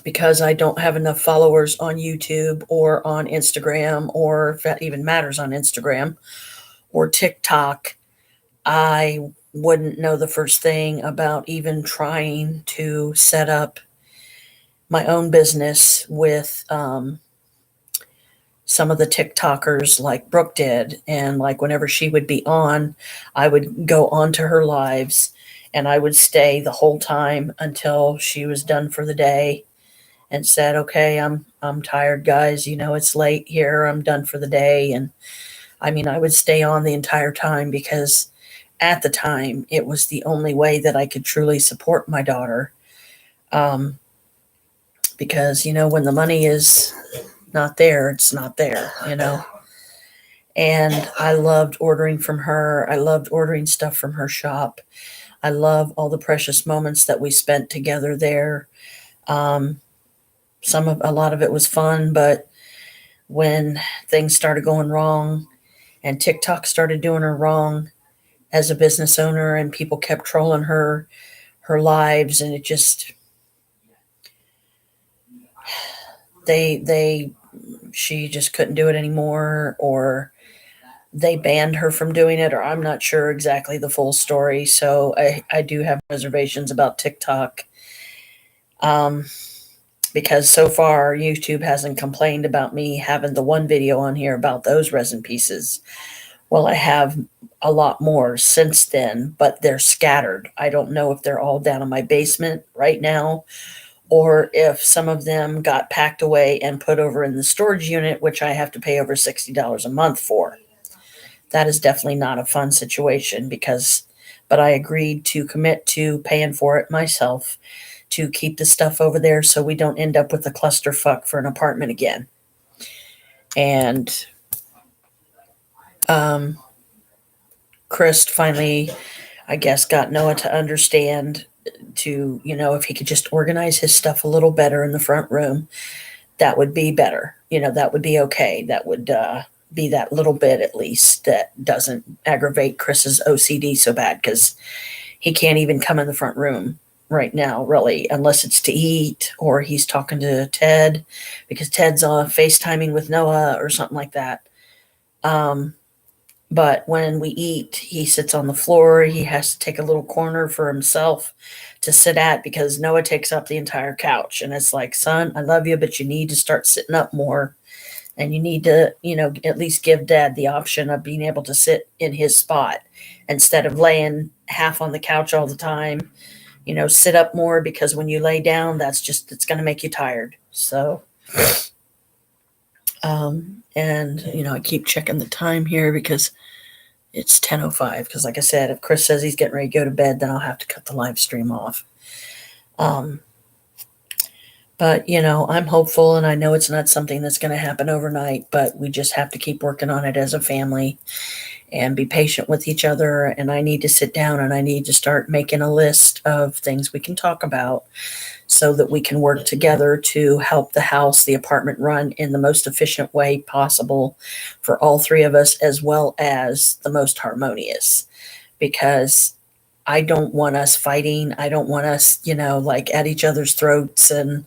because I don't have enough followers on YouTube or on Instagram, or if that even matters on Instagram or TikTok, I wouldn't know the first thing about even trying to set up my own business with some of the TikTokers like Brooke did. And like whenever she would be on, I would go on to her lives and I would stay the whole time until she was done for the day and said, okay, I'm tired, guys. You know, it's late here. I'm done for the day. And I mean, I would stay on the entire time because at the time, it was the only way that I could truly support my daughter. Because, you know, when the money is not there, it's not there, you know. And I loved ordering from her. I loved ordering stuff from her shop. I love all the precious moments that we spent together there. a lot of it was fun, but when things started going wrong and TikTok started doing her wrong as a business owner and people kept trolling her lives, and it just she just couldn't do it anymore, or they banned her from doing it, or I'm not sure exactly the full story. So I do have reservations about TikTok. Because so far YouTube hasn't complained about me having the one video on here about those resin pieces. Well, I have a lot more since then, but they're scattered. I don't know if they're all down in my basement right now, or if some of them got packed away and put over in the storage unit, which I have to pay over $60 a month for. That is definitely not a fun situation but I agreed to commit to paying for it myself to keep the stuff over there so we don't end up with a clusterfuck for an apartment again. And Chris finally, I guess, got Noah to understand to, if he could just organize his stuff a little better in the front room, that would be better. That would be okay. That would be that little bit at least that doesn't aggravate Chris's OCD so bad, because he can't even come in the front room right now, really, unless it's to eat or he's talking to Ted, because Ted's FaceTiming with Noah or something like that. But when we eat, he sits on the floor. He has to take a little corner for himself to sit at, because Noah takes up the entire couch. And it's like, son, I love you, but you need to start sitting up more. And you need to, at least give Dad the option of being able to sit in his spot instead of laying half on the couch all the time. Sit up more, because when you lay down, it's going to make you tired. So, and, I keep checking the time here because it's 10:05. Because like I said, if Chris says he's getting ready to go to bed, then I'll have to cut the live stream off. But, I'm hopeful, and I know it's not something that's going to happen overnight, but we just have to keep working on it as a family and be patient with each other. And I need to sit down and I need to start making a list of things we can talk about so that we can work together to help the house, the apartment, run in the most efficient way possible for all three of us, as well as the most harmonious. Because I don't want us fighting. I don't want us, at each other's throats and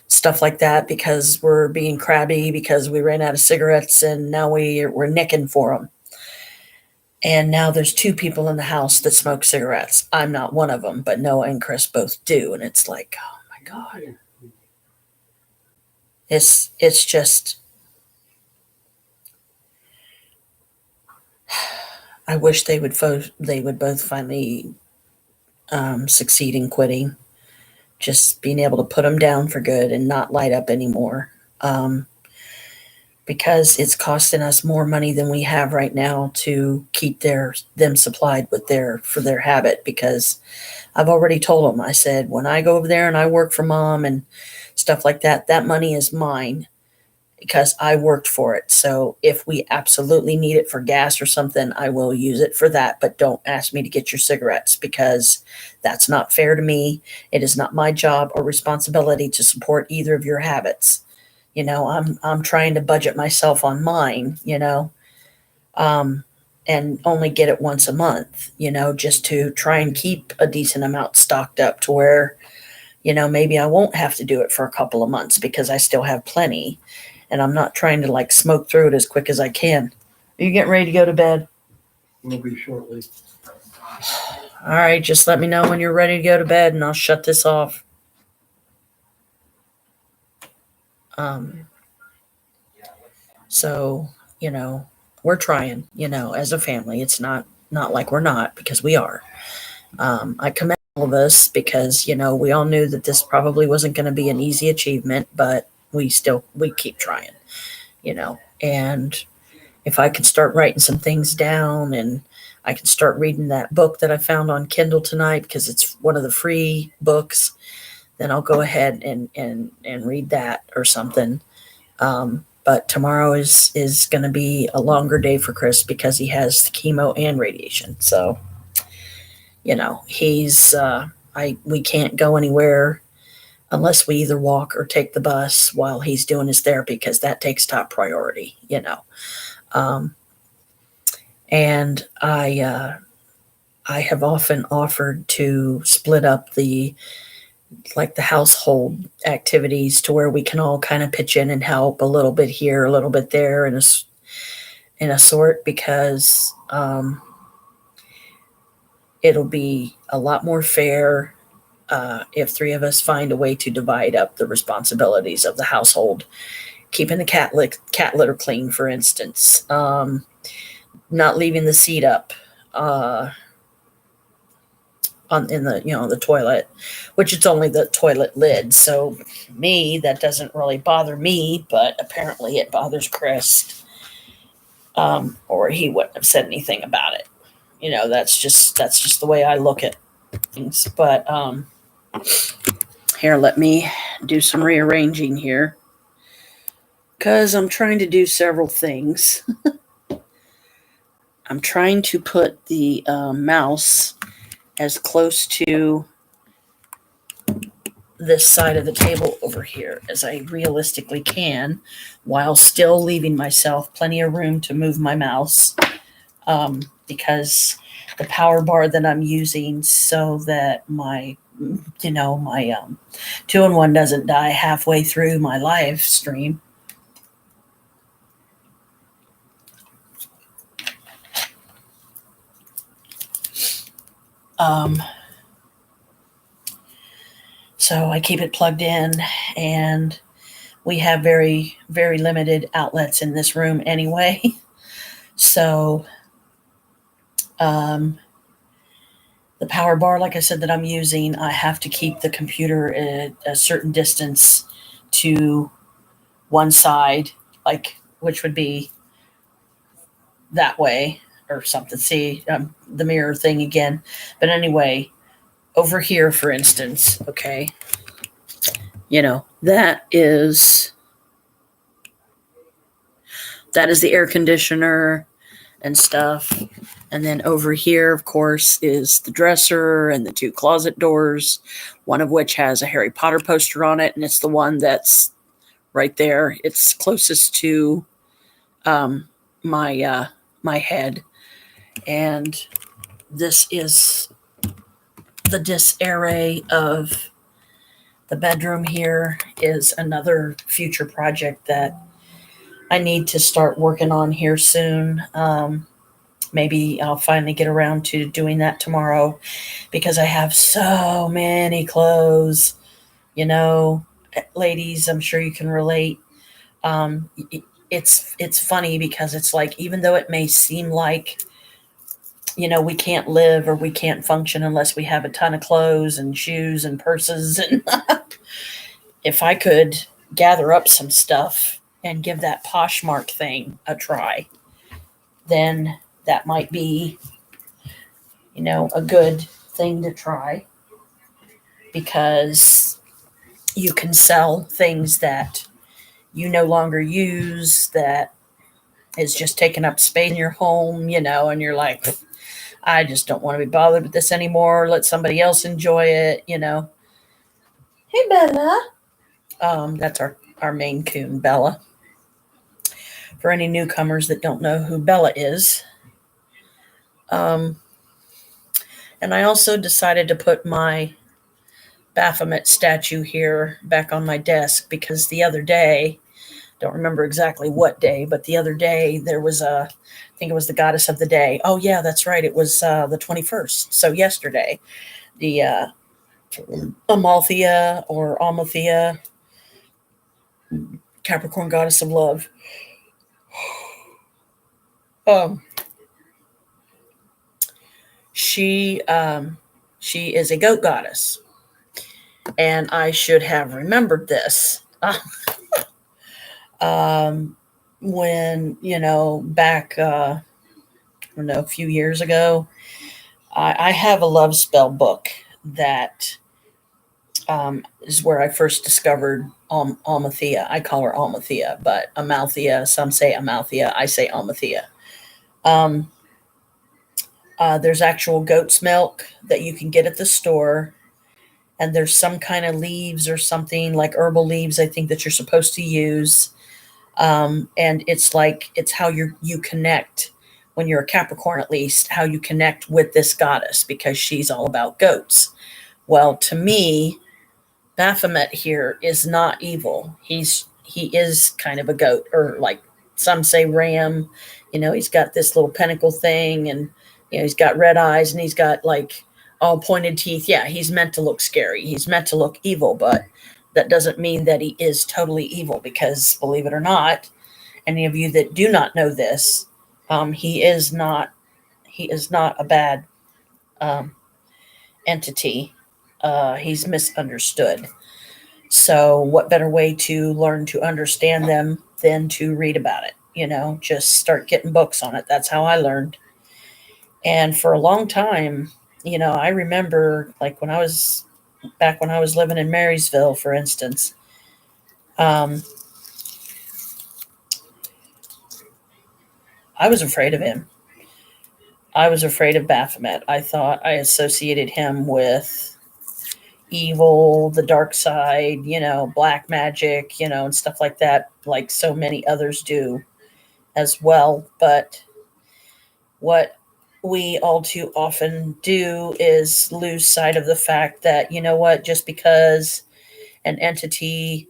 stuff like that, because we're being crabby because we ran out of cigarettes and now we're nicking for them. And now there's two people in the house that smoke cigarettes. I'm not one of them, but Noah and Chris both do. And it's like, oh my God. It's just, I wish they would both finally succeed in quitting, just being able to put them down for good and not light up anymore. Because it's costing us more money than we have right now to keep them supplied with for their habit. Because I've already told them, I said, when I go over there and I work for Mom and stuff like that, that money is mine because I worked for it. So if we absolutely need it for gas or something, I will use it for that. But don't ask me to get your cigarettes, because that's not fair to me. It is not my job or responsibility to support either of your habits. I'm trying to budget myself on mine, and only get it once a month, just to try and keep a decent amount stocked up to where, maybe I won't have to do it for a couple of months because I still have plenty, and I'm not trying to smoke through it as quick as I can. Are you getting ready to go to bed? Will be shortly. All right, just let me know when you're ready to go to bed and I'll shut this off. So, we're trying, as a family. It's not like we're not, because we are. I commend all of us because, we all knew that this probably wasn't going to be an easy achievement, but we keep trying, and if I can start writing some things down and I can start reading that book that I found on Kindle tonight, because it's one of the free books, then I'll go ahead and read that or something. But tomorrow is going to be a longer day for Chris because he has chemo and radiation. So, we can't go anywhere. unless we either walk or take the bus while he's doing his therapy, because that takes top priority, you know. And I have often offered to split up the household activities to where we can all kind of pitch in and help a little bit here, a little bit there, in a sort, because it'll be a lot more fair if three of us find a way to divide up the responsibilities of the household. Keeping the cat litter clean, for instance, not leaving the seat up in the the toilet, which it's only the toilet lid. So me, that doesn't really bother me, but apparently it bothers Chris, or he wouldn't have said anything about it. That's just the way I look at things. But here, let me do some rearranging here, because I'm trying to do several things. I'm trying to put the mouse as close to this side of the table over here as I realistically can, while still leaving myself plenty of room to move my mouse, because the power bar that I'm using, so that my 2-in-1 doesn't die halfway through my live stream. So I keep it plugged in, and we have very, very limited outlets in this room anyway. So the power bar, like I said, that I'm using, I have to keep the computer at a certain distance to one side, which would be that way or something. See, the mirror thing again. But anyway, over here, for instance, okay, that is the air conditioner and stuff. And then over here, of course, is the dresser and the 2 closet doors, one of which has a Harry Potter poster on it, and it's the one that's right there. It's closest to my head. And this is the disarray of the bedroom. Here is another future project that I need to start working on here soon. Maybe I'll finally get around to doing that tomorrow, because I have so many clothes. Ladies, I'm sure you can relate. It's funny, because it's like, even though it may seem like we can't live or we can't function unless we have a ton of clothes and shoes and purses. And if I could gather up some stuff and give that Poshmark thing a try, then that might be, a good thing to try, because you can sell things that you no longer use, that is just taking up space in your home, and you're like, I just don't want to be bothered with this anymore. Let somebody else enjoy it, Hey, Bella. That's our Maine Coon, Bella. For any newcomers that don't know who Bella is. And I also decided to put my Baphomet statue here back on my desk, because the other day, don't remember exactly what day, but the other day there was I think it was the goddess of the day. Oh yeah, that's right. It was the 21st. So yesterday, the Amalthea or Amalthea, Capricorn goddess of love. She is a goat goddess, and I should have remembered this. When, back, a few years ago, I have a love spell book that is where I first discovered Amalthea. I call her Amalthea, but Amalthea, some say Amalthea, I say Amalthea. There's actual goat's milk that you can get at the store, and there's some kind of leaves or something like herbal leaves, I think, that you're supposed to use. And it's like, it's how you connect when you're a Capricorn, at least, how you connect with this goddess, because she's all about goats. Well, to me, Baphomet here is not evil. He is kind of a goat, or like some say ram. He's got this little pentacle thing, and he's got red eyes, and he's got like all pointed teeth. Yeah, he's meant to look scary. He's meant to look evil, but that doesn't mean that he is totally evil, because believe it or not, any of you that do not know this, he is not a bad entity. He's misunderstood. So what better way to learn to understand them than to read about it? Just start getting books on it. That's how I learned. And for a long time, I remember like when I was living in Marysville, for instance, I was afraid of him. I was afraid of Baphomet. I thought I associated him with evil, the dark side, black magic, and stuff like that, like so many others do as well. But what we all too often do is lose sight of the fact that, just because an entity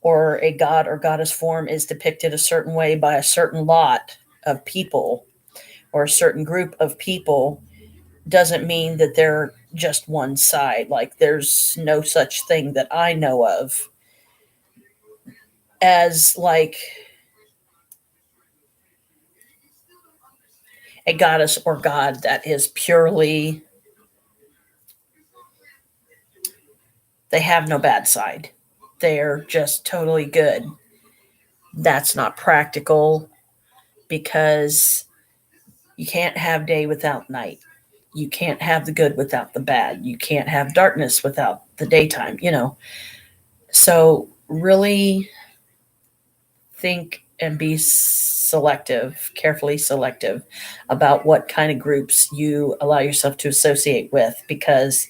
or a god or goddess form is depicted a certain way by a certain lot of people or a certain group of people doesn't mean that they're just one side. Like, there's no such thing that I know of as like a goddess or god that is purely, they have no bad side. They're just totally good. That's not practical, because you can't have day without night. You can't have the good without the bad. You can't have darkness without the daytime, So really think and be carefully selective about what kind of groups you allow yourself to associate with, because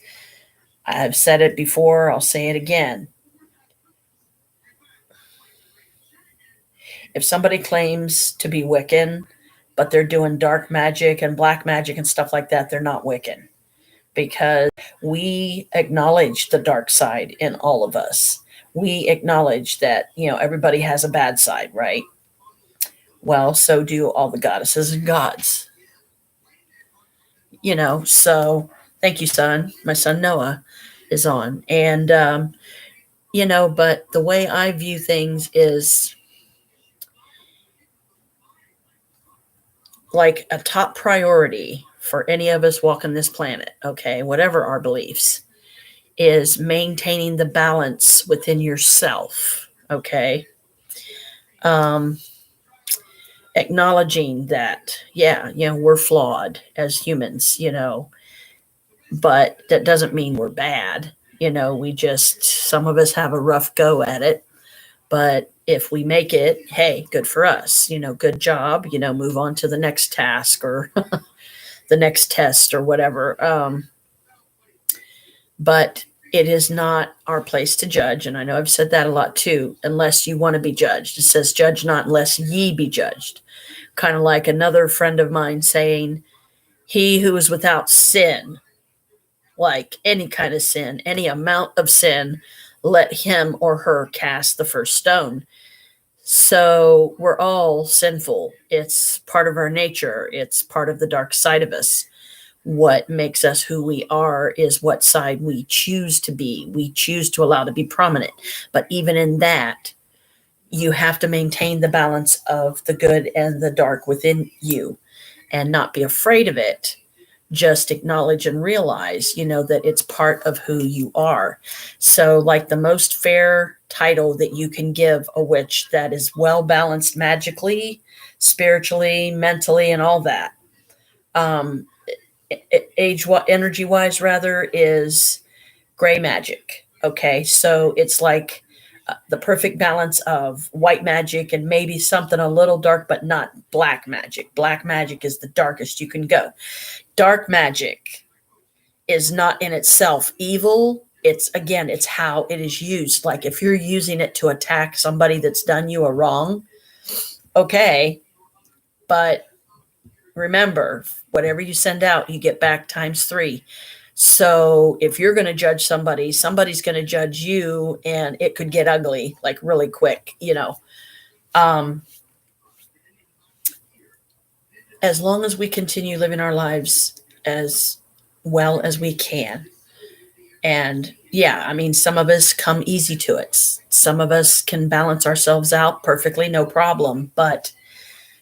I've said it before, I'll say it again. If somebody claims to be Wiccan, but they're doing dark magic and black magic and stuff like that, they're not Wiccan, because we acknowledge the dark side in all of us. We acknowledge that, everybody has a bad side, right? Well, so do all the goddesses and gods. So thank you, son. My son Noah is on. And, but the way I view things is like a top priority for any of us walking this planet, okay, whatever our beliefs, is maintaining the balance within yourself, okay? Acknowledging that, we're flawed as humans, but that doesn't mean we're bad. Some of us have a rough go at it, but if we make it, hey, good for us, good job, move on to the next task or the next test or whatever. But it is not our place to judge. And I know I've said that a lot too, unless you want to be judged. It says, judge not unless ye be judged. Kind of like another friend of mine saying, he who is without sin, like any kind of sin, any amount of sin, let him or her cast the first stone. So we're all sinful. It's part of our nature. It's part of the dark side of us. What makes us who we are is what side we choose to be. We choose to allow to be prominent. But even in that, you have to maintain the balance of the good and the dark within you and not be afraid of it. Just acknowledge and realize, that it's part of who you are. So like the most fair title that you can give a witch that is well balanced magically, spiritually, mentally, and all that, energy wise rather, is gray magic. Okay. So it's like the perfect balance of white magic and maybe something a little dark, but not black magic. Black magic is the darkest you can go. Dark magic is not in itself evil. it's how it is used. Like if you're using it to attack somebody that's done you a wrong, okay, but remember, whatever you send out, you get back times 3. So if you're going to judge somebody, somebody's going to judge you, and it could get ugly like really quick, as long as we continue living our lives as well as we can. And yeah, I mean, some of us come easy to it. Some of us can balance ourselves out perfectly, no problem. But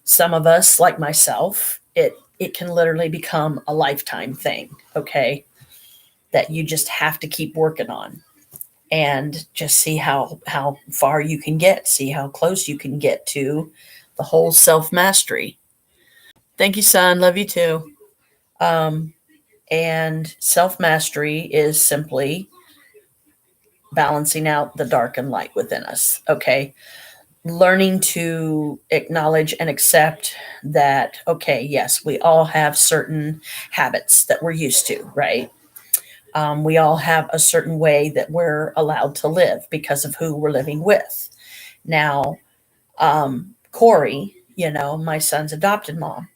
some of us, like myself, it can literally become a lifetime thing, okay, that you just have to keep working on and just see how far you can get, see how close you can get to the whole self-mastery. Thank you, son. Love you too. And self-mastery is simply balancing out the dark and light within us, okay? Learning to acknowledge and accept that, okay, yes, we all have certain habits that we're used to, right? We all have a certain way that we're allowed to live because of who we're living with. Now, Corey, my son's adopted mom,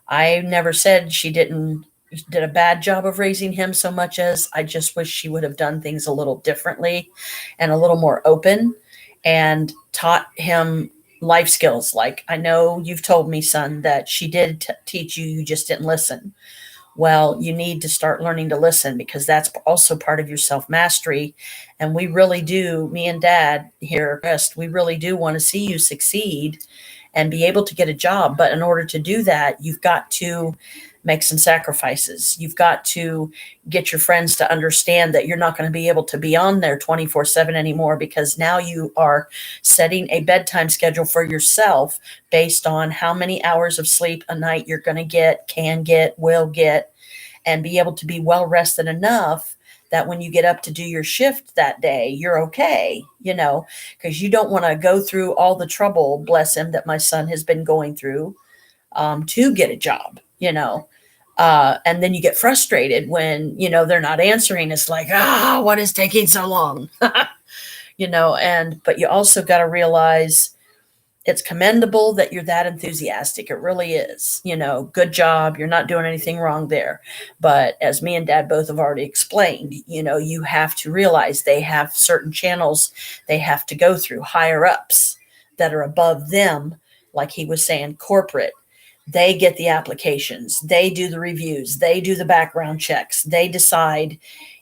I never said she did a bad job of raising him, so much as I just wish she would have done things a little differently and a little more open and taught him life skills. Like, I know you've told me, son, that she did teach you, you just didn't listen. Well, you need to start learning to listen, because that's also part of your self-mastery. And we really do, me and Dad here, we really do want to see you succeed and be able to get a job. But in order to do that, you've got to make some sacrifices. You've got to get your friends to understand that you're not going to be able to be on there 24/7 anymore, because now you are setting a bedtime schedule for yourself based on how many hours of sleep a night you're going to get, can get, will get, and be able to be well rested enough that when you get up to do your shift that day, you're okay, because you don't want to go through all the trouble, bless him, that my son has been going through to get a job, and then you get frustrated when, they're not answering. It's like, what is taking so long? But you also got to realize it's commendable that you're that enthusiastic. It really is, good job. You're not doing anything wrong there. But as me and Dad both have already explained, you have to realize they have certain channels they have to go through, higher ups that are above them. Like he was saying, corporate. They get the applications, they do the reviews, they do the background checks, they decide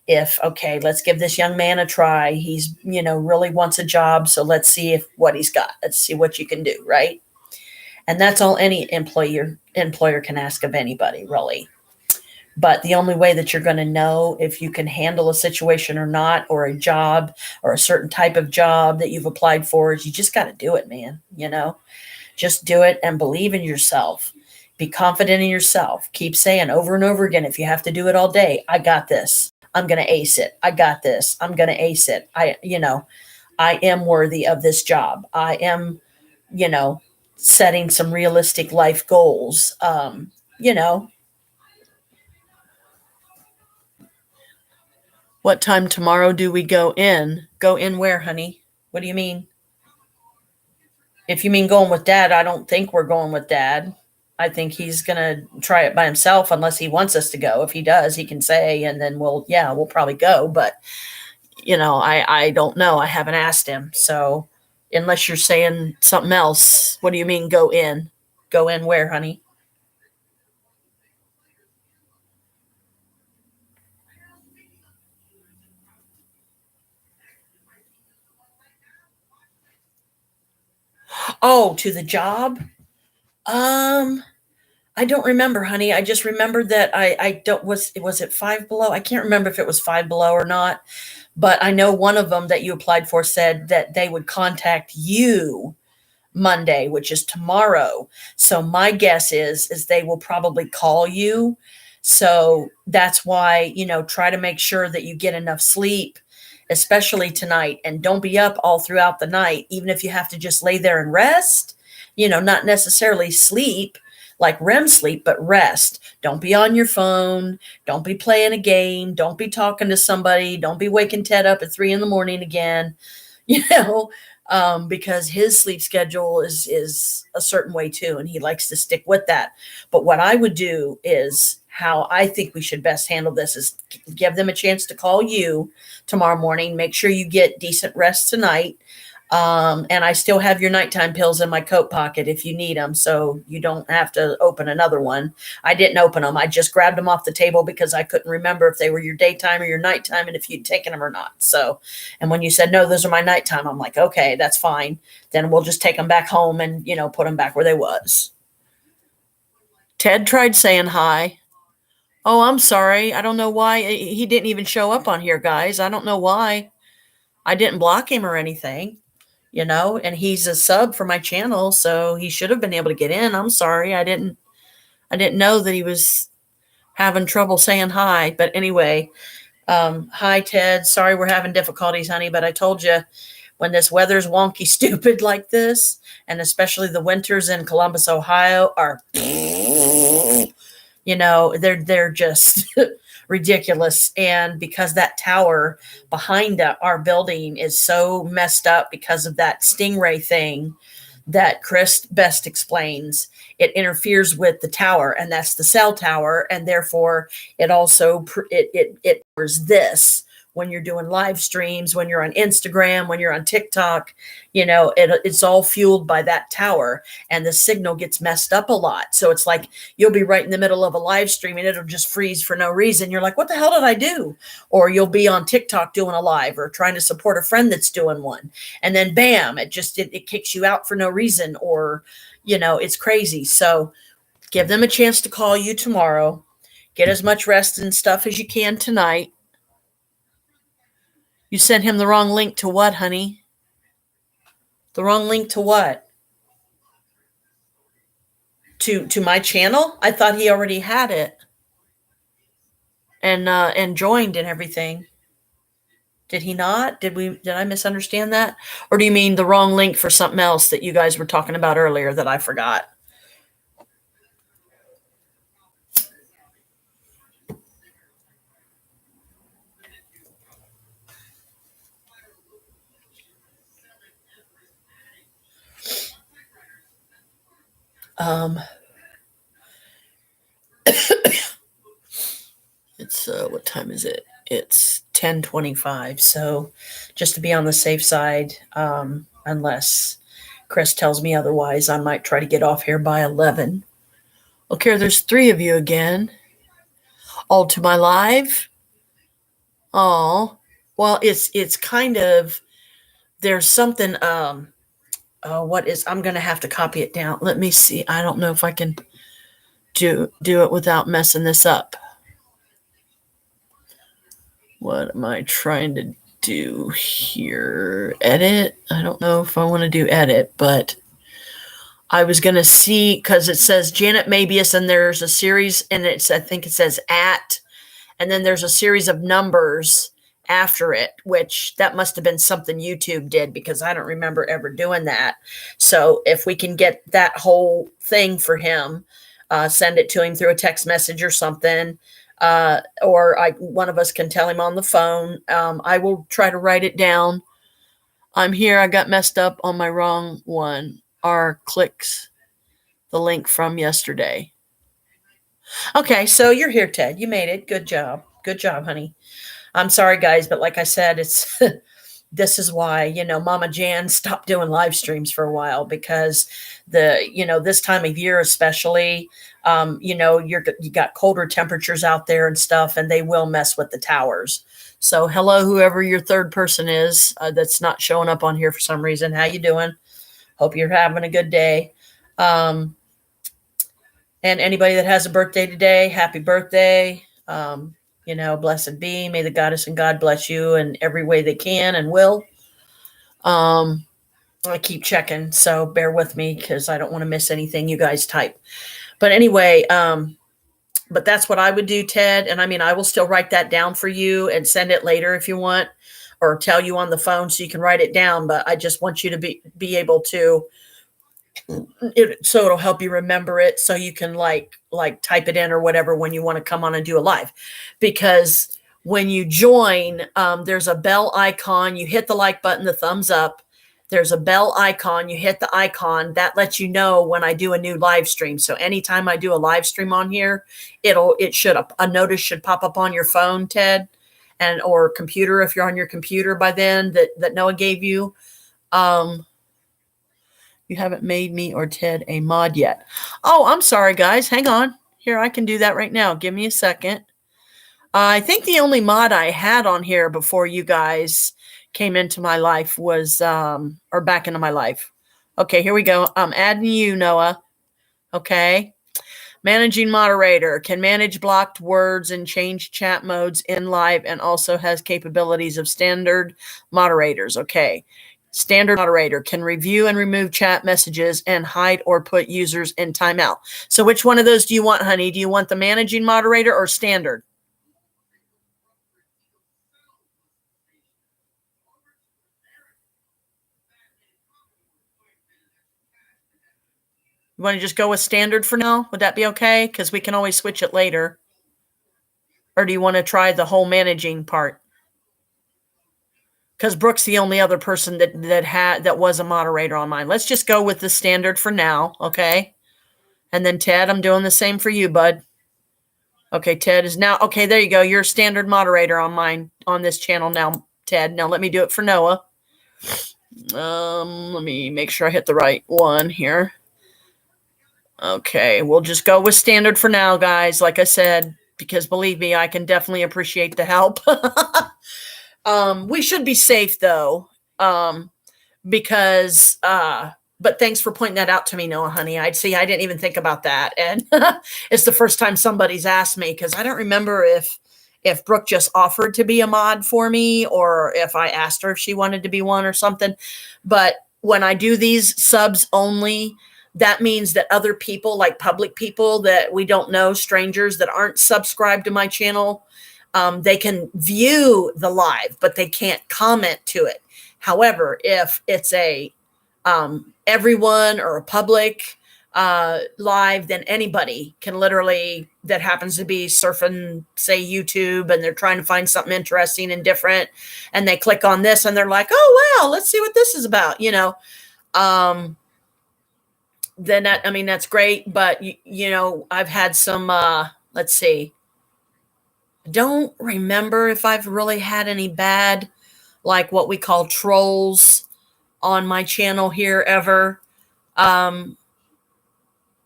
if, okay, let's give this young man a try. He's, really wants a job. So let's see what he's got. Let's see what you can do. Right. And that's all any employer can ask of anybody, really. But the only way that you're going to know if you can handle a situation or not, or a job or a certain type of job that you've applied for, is you just got to do it, man. Just do it and believe in yourself. Be confident in yourself. Keep saying over and over again, if you have to do it all day, I got this. I'm going to ace it. I got this. I'm going to ace it. I am worthy of this job. I am, setting some realistic life goals. What time tomorrow do we go in? Go in where, honey? What do you mean? If you mean going with Dad, I don't think we're going with Dad. I think he's going to try it by himself unless he wants us to go. If he does, he can say, and then we'll probably go. But, I don't know. I haven't asked him. So unless you're saying something else, what do you mean go in? Go in where, honey? Oh, to the job? I don't remember, honey. I just remembered that was it Five Below? I can't remember if it was Five Below or not, but I know one of them that you applied for said that they would contact you Monday, which is tomorrow. So my guess is they will probably call you. So that's why, try to make sure that you get enough sleep, especially tonight, and don't be up all throughout the night, even if you have to just lay there and rest, not necessarily sleep. like REM sleep, but rest. Don't be on your phone. Don't be playing a game. Don't be talking to somebody. Don't be waking Ted up at 3 a.m. again, because his sleep schedule is a certain way too, and he likes to stick with that. But what I would do is how I think we should best handle this is give them a chance to call you tomorrow morning. Make sure you get decent rest tonight. And I still have your nighttime pills in my coat pocket if you need them, so you don't have to open another one. I didn't open them. I just grabbed them off the table because I couldn't remember if they were your daytime or your nighttime and if you'd taken them or not. So, and when you said, no, those are my nighttime, I'm like, okay, that's fine. Then we'll just take them back home and, put them back where they was. Ted tried saying hi. Oh, I'm sorry. I don't know why. He didn't even show up on here, guys. I don't know why. I didn't block him or anything. And he's a sub for my channel, so he should have been able to get in. I'm sorry. I didn't know that he was having trouble saying hi. But anyway, hi, Ted. Sorry we're having difficulties, honey, but I told you when this weather's wonky, stupid like this, and especially the winters in Columbus, Ohio are, they're just ridiculous. And because that tower behind our building is so messed up because of that stingray thing that Chris best explains, it interferes with the tower, and that's the cell tower, and therefore it also it covers this when you're doing live streams, when you're on Instagram, when you're on TikTok. It's all fueled by that tower, and the signal gets messed up a lot. So it's like you'll be right in the middle of a live stream and it'll just freeze for no reason. You're like, what the hell did I do? Or you'll be on TikTok doing a live or trying to support a friend that's doing one, and then bam, it kicks you out for no reason, or it's crazy. So give them a chance to call you tomorrow. Get as much rest and stuff as you can tonight. You sent him the wrong link to what, honey? The wrong link to what? To my channel? I thought he already had it. And joined and everything. Did he not? Did I misunderstand that? Or do you mean the wrong link for something else that you guys were talking about earlier that I forgot? It's what time is it? It's 10:25. So just to be on the safe side, unless Chris tells me otherwise, I might try to get off here by 11. Okay, there's 3 of you again. All to my live. Oh, well, it's kind of, there's something, I'm going to have to copy it down. Let me see. I don't know if I can do it without messing this up. What am I trying to do here? Edit? I don't know if I want to do edit, but I was going to see, because it says Janet Mabius, and there's a series, and I think it says @ and then there's a series of numbers after it, which that must have been something YouTube did, because I don't remember ever doing that. So if we can get that whole thing for him, send it to him through a text message or something, or one of us can tell him on the phone. I will try to write it down. I'm here. I got messed up on my wrong one. R clicks the link from yesterday. Okay, so you're here, Ted. You made it. Good job. Good job, honey. I'm sorry, guys, but like I said, it's this is why, Mama Jan stopped doing live streams for a while, because this time of year especially, you got colder temperatures out there and stuff, and they will mess with the towers. So hello, whoever your third person is that's not showing up on here for some reason. How you doing? Hope you're having a good day. And anybody that has a birthday today, happy birthday. Blessed be. May the goddess and God bless you in every way they can and will. I keep checking, so bear with me because I don't want to miss anything you guys type. But anyway, but that's what I would do, Ted. And I will still write that down for you and send it later if you want, or tell you on the phone so you can write it down. But I just want you to be able to So it'll help you remember it, so you can like type it in or whatever when you want to come on and do a live. Because when you join, there's a bell icon. You hit the like button, the thumbs up. There's a bell icon. You hit the icon that lets you know when I do a new live stream. So anytime I do a live stream on here, a notice should pop up on your phone, Ted, and or computer if you're on your computer by then that Noah gave you. You haven't made me or Ted a mod yet. Oh, I'm sorry, guys. Hang on. Here, I can do that right now. Give me a second. I think the only mod I had on here before you guys came into my life was, or back into my life. Okay, here we go. I'm adding you, Noah. Okay. Managing moderator can manage blocked words and change chat modes in live, and also has capabilities of standard moderators. Okay. Standard moderator can review and remove chat messages and hide or put users in timeout. So which one of those do you want, honey? Do you want the managing moderator or standard? You want to just go with standard for now? Would that be okay? Because we can always switch it later. Or do you want to try the whole managing part? Because Brooke's the only other person that was a moderator on mine. Let's just go with the standard for now, okay? And then Ted, I'm doing the same for you, bud. Okay, Ted is now, okay, there you go. You're a standard moderator on mine, on this channel now, Ted. Now let me do it for Noah. Let me make sure I hit the right one here. Okay, we'll just go with standard for now, guys. Like I said, because believe me, I can definitely appreciate the help. We should be safe though, because, but thanks for pointing that out to me, Noah, honey. I didn't even think about that. And it's the first time somebody's asked me, because I don't remember if Brooke just offered to be a mod for me or if I asked her if she wanted to be one or something. But when I do these subs only, that means that other people, like public people that we don't know, strangers that aren't subscribed to my channel, they can view the live, but they can't comment to it. However, if it's a everyone or a public live, then anybody can literally, that happens to be surfing, say, YouTube, and they're trying to find something interesting and different, and they click on this and they're like, oh, wow, let's see what this is about, you know. Then that, I mean, that's great. But, you know, I've had some, let's see. Don't remember if I've really had any bad, like what we call trolls on my channel here ever.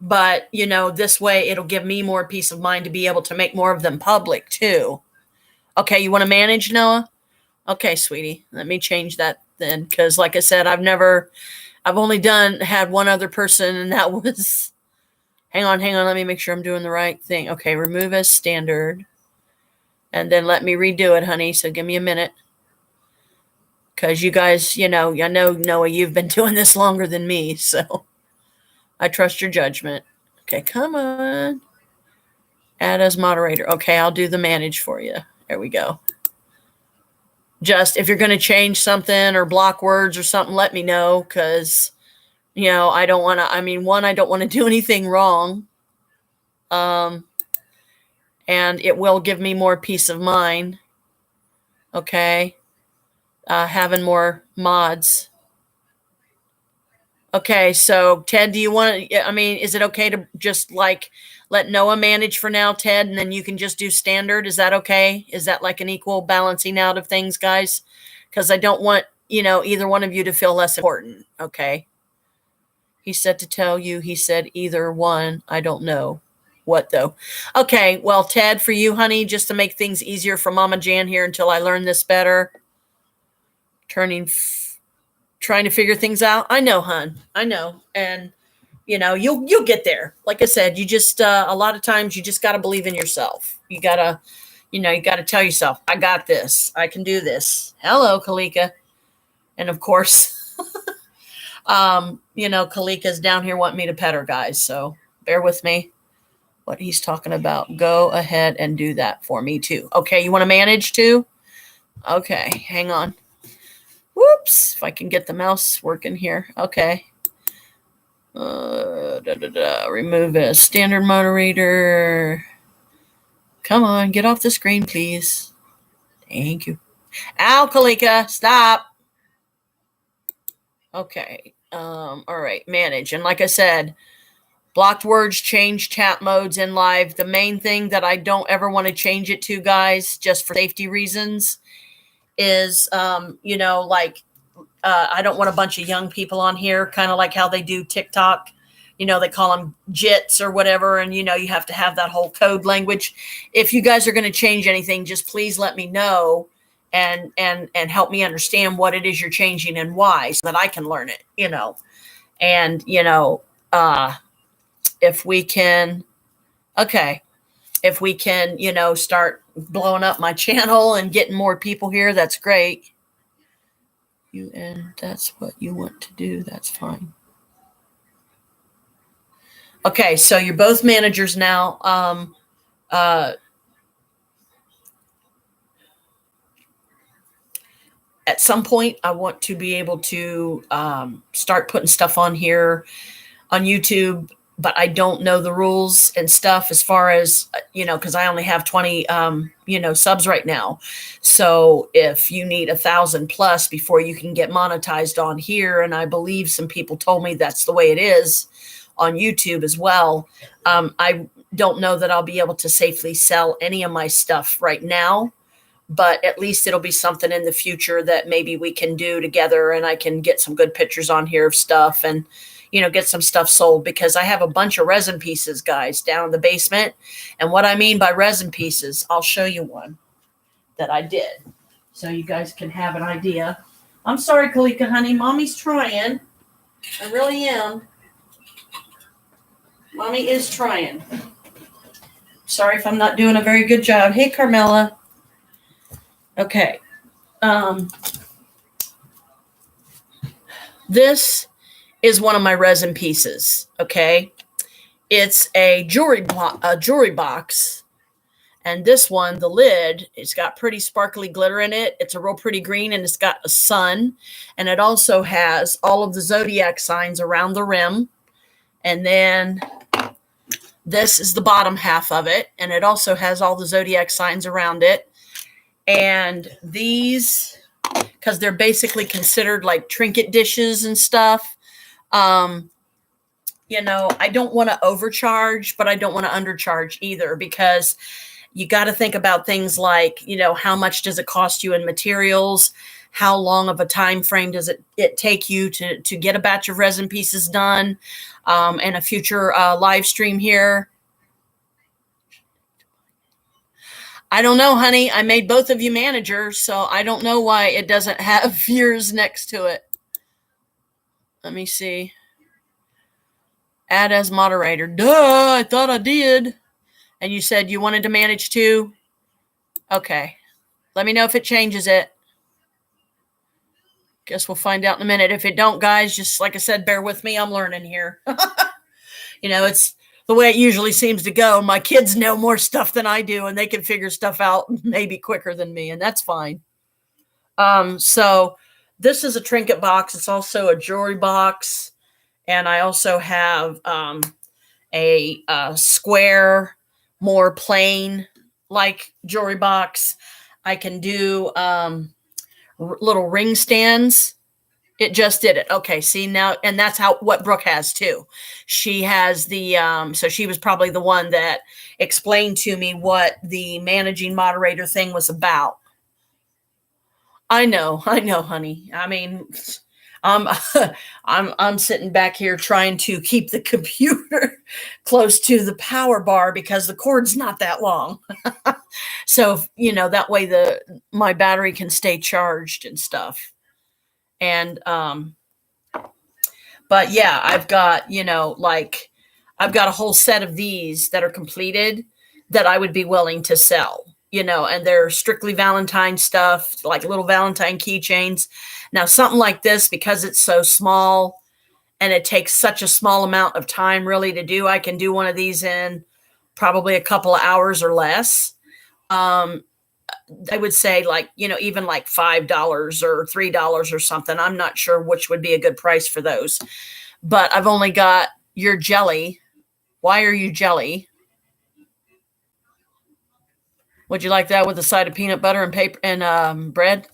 But, you know, this way it'll give me more peace of mind to be able to make more of them public too. Okay, you want to manage, Noah? Okay, sweetie. Let me change that then. Because like I said, I've only had one other person, and that was, hang on. Let me make sure I'm doing the right thing. Okay, remove as standard. And then let me redo it, honey. So give me a minute. Because you guys, you know, I know, Noah, you've been doing this longer than me. So I trust your judgment. Okay, come on. Add as moderator. Okay, I'll do the manage for you. There we go. Just if you're going to change something or block words or something, let me know. Because, you know, I don't want to, I mean, one, I don't want to do anything wrong. And it will give me more peace of mind. Okay. Having more mods. Okay. So Ted, do you want to, I mean, is it okay to just like let Noah manage for now, Ted, and then you can just do standard? Is that okay? Is that like an equal balancing out of things, guys? Because I don't want, you know, either one of you to feel less important. Okay. He said to tell you, he said either one. I don't know. What though? Okay, well, Ted, for you, honey, just to make things easier for Mama Jan here until I learn this better. Trying to figure things out. I know, hon. I know. And, you know, you'll get there. Like I said, you just, a lot of times you just got to believe in yourself. You got to, you know, you got to tell yourself, I got this. I can do this. Hello, Kalika. And of course, you know, Kalika's down here wanting me to pet her, guys. So bear with me. What he's talking about. Go ahead and do that for me too. Okay, you want to manage too? Okay, hang on. Whoops, if I can get the mouse working here. Okay. Remove a standard moderator. Come on, get off the screen, please. Thank you. Ow, Kalika, stop. Okay. All right, manage. And like I said, blocked words, change chat modes in live. The main thing that I don't ever want to change it to, guys, just for safety reasons, is, like, I don't want a bunch of young people on here, kind of like how they do TikTok. They call them jits or whatever. And, you have to have that whole code language. If you guys are going to change anything, just please let me know and help me understand what it is you're changing and why, so that I can learn it, and, if we can, start blowing up my channel and getting more people here, that's great. And that's what you want to do. That's fine. Okay, so you're both managers now. At some point, I want to be able to start putting stuff on here on YouTube, but I don't know the rules and stuff as far as, because I only have 20, subs right now. So if you need 1,000 plus before you can get monetized on here, and I believe some people told me that's the way it is on YouTube as well. I don't know that I'll be able to safely sell any of my stuff right now, but at least it'll be something in the future that maybe we can do together, and I can get some good pictures on here of stuff and, get some stuff sold, because I have a bunch of resin pieces, guys, down in the basement. And what I mean by resin pieces, I'll show you one that I did so you guys can have an idea. I'm sorry, Kalika, honey. Mommy's trying. I really am. Mommy is trying. Sorry if I'm not doing a very good job. Hey, Carmela. Okay. This is one of my resin pieces. Okay. It's a jewelry box. And this one, the lid, it's got pretty sparkly glitter in it. It's a real pretty green, and it's got a sun. And it also has all of the zodiac signs around the rim. And then this is the bottom half of it. And it also has all the zodiac signs around it. And these, because they're basically considered like trinket dishes and stuff, I don't want to overcharge, but I don't want to undercharge either, because you got to think about things like, how much does it cost you in materials? How long of a time frame does it take you to get a batch of resin pieces done, and a future live stream here? I don't know, honey. I made both of you managers, so I don't know why it doesn't have yours next to it. Let me see. Add as moderator. Duh, I thought I did. And you said you wanted to manage too? Okay. Let me know if it changes it. Guess we'll find out in a minute. If it don't, guys, just like I said, bear with me. I'm learning here. It's the way it usually seems to go. My kids know more stuff than I do, and they can figure stuff out maybe quicker than me, and that's fine. So this is a trinket box. It's also a jewelry box. And I also have a square, more plain like jewelry box. I can do little ring stands. It just did it. Okay, see now, and that's what Brooke has too. She has the, so she was probably the one that explained to me what the managing moderator thing was about. I know, honey. I mean, I'm sitting back here trying to keep the computer close to the power bar because the cord's not that long. So, that way my battery can stay charged and stuff. And, but yeah, I've got, I've got a whole set of these that are completed that I would be willing to sell, and they're strictly Valentine stuff, like little Valentine keychains. Now, something like this, because it's so small and it takes such a small amount of time really to do, I can do one of these in probably a couple of hours or less. I would say even like $5 or $3 or something. I'm not sure which would be a good price for those. but I've only got your jelly. Why are you jelly? Would you like that with a side of peanut butter and paper and bread?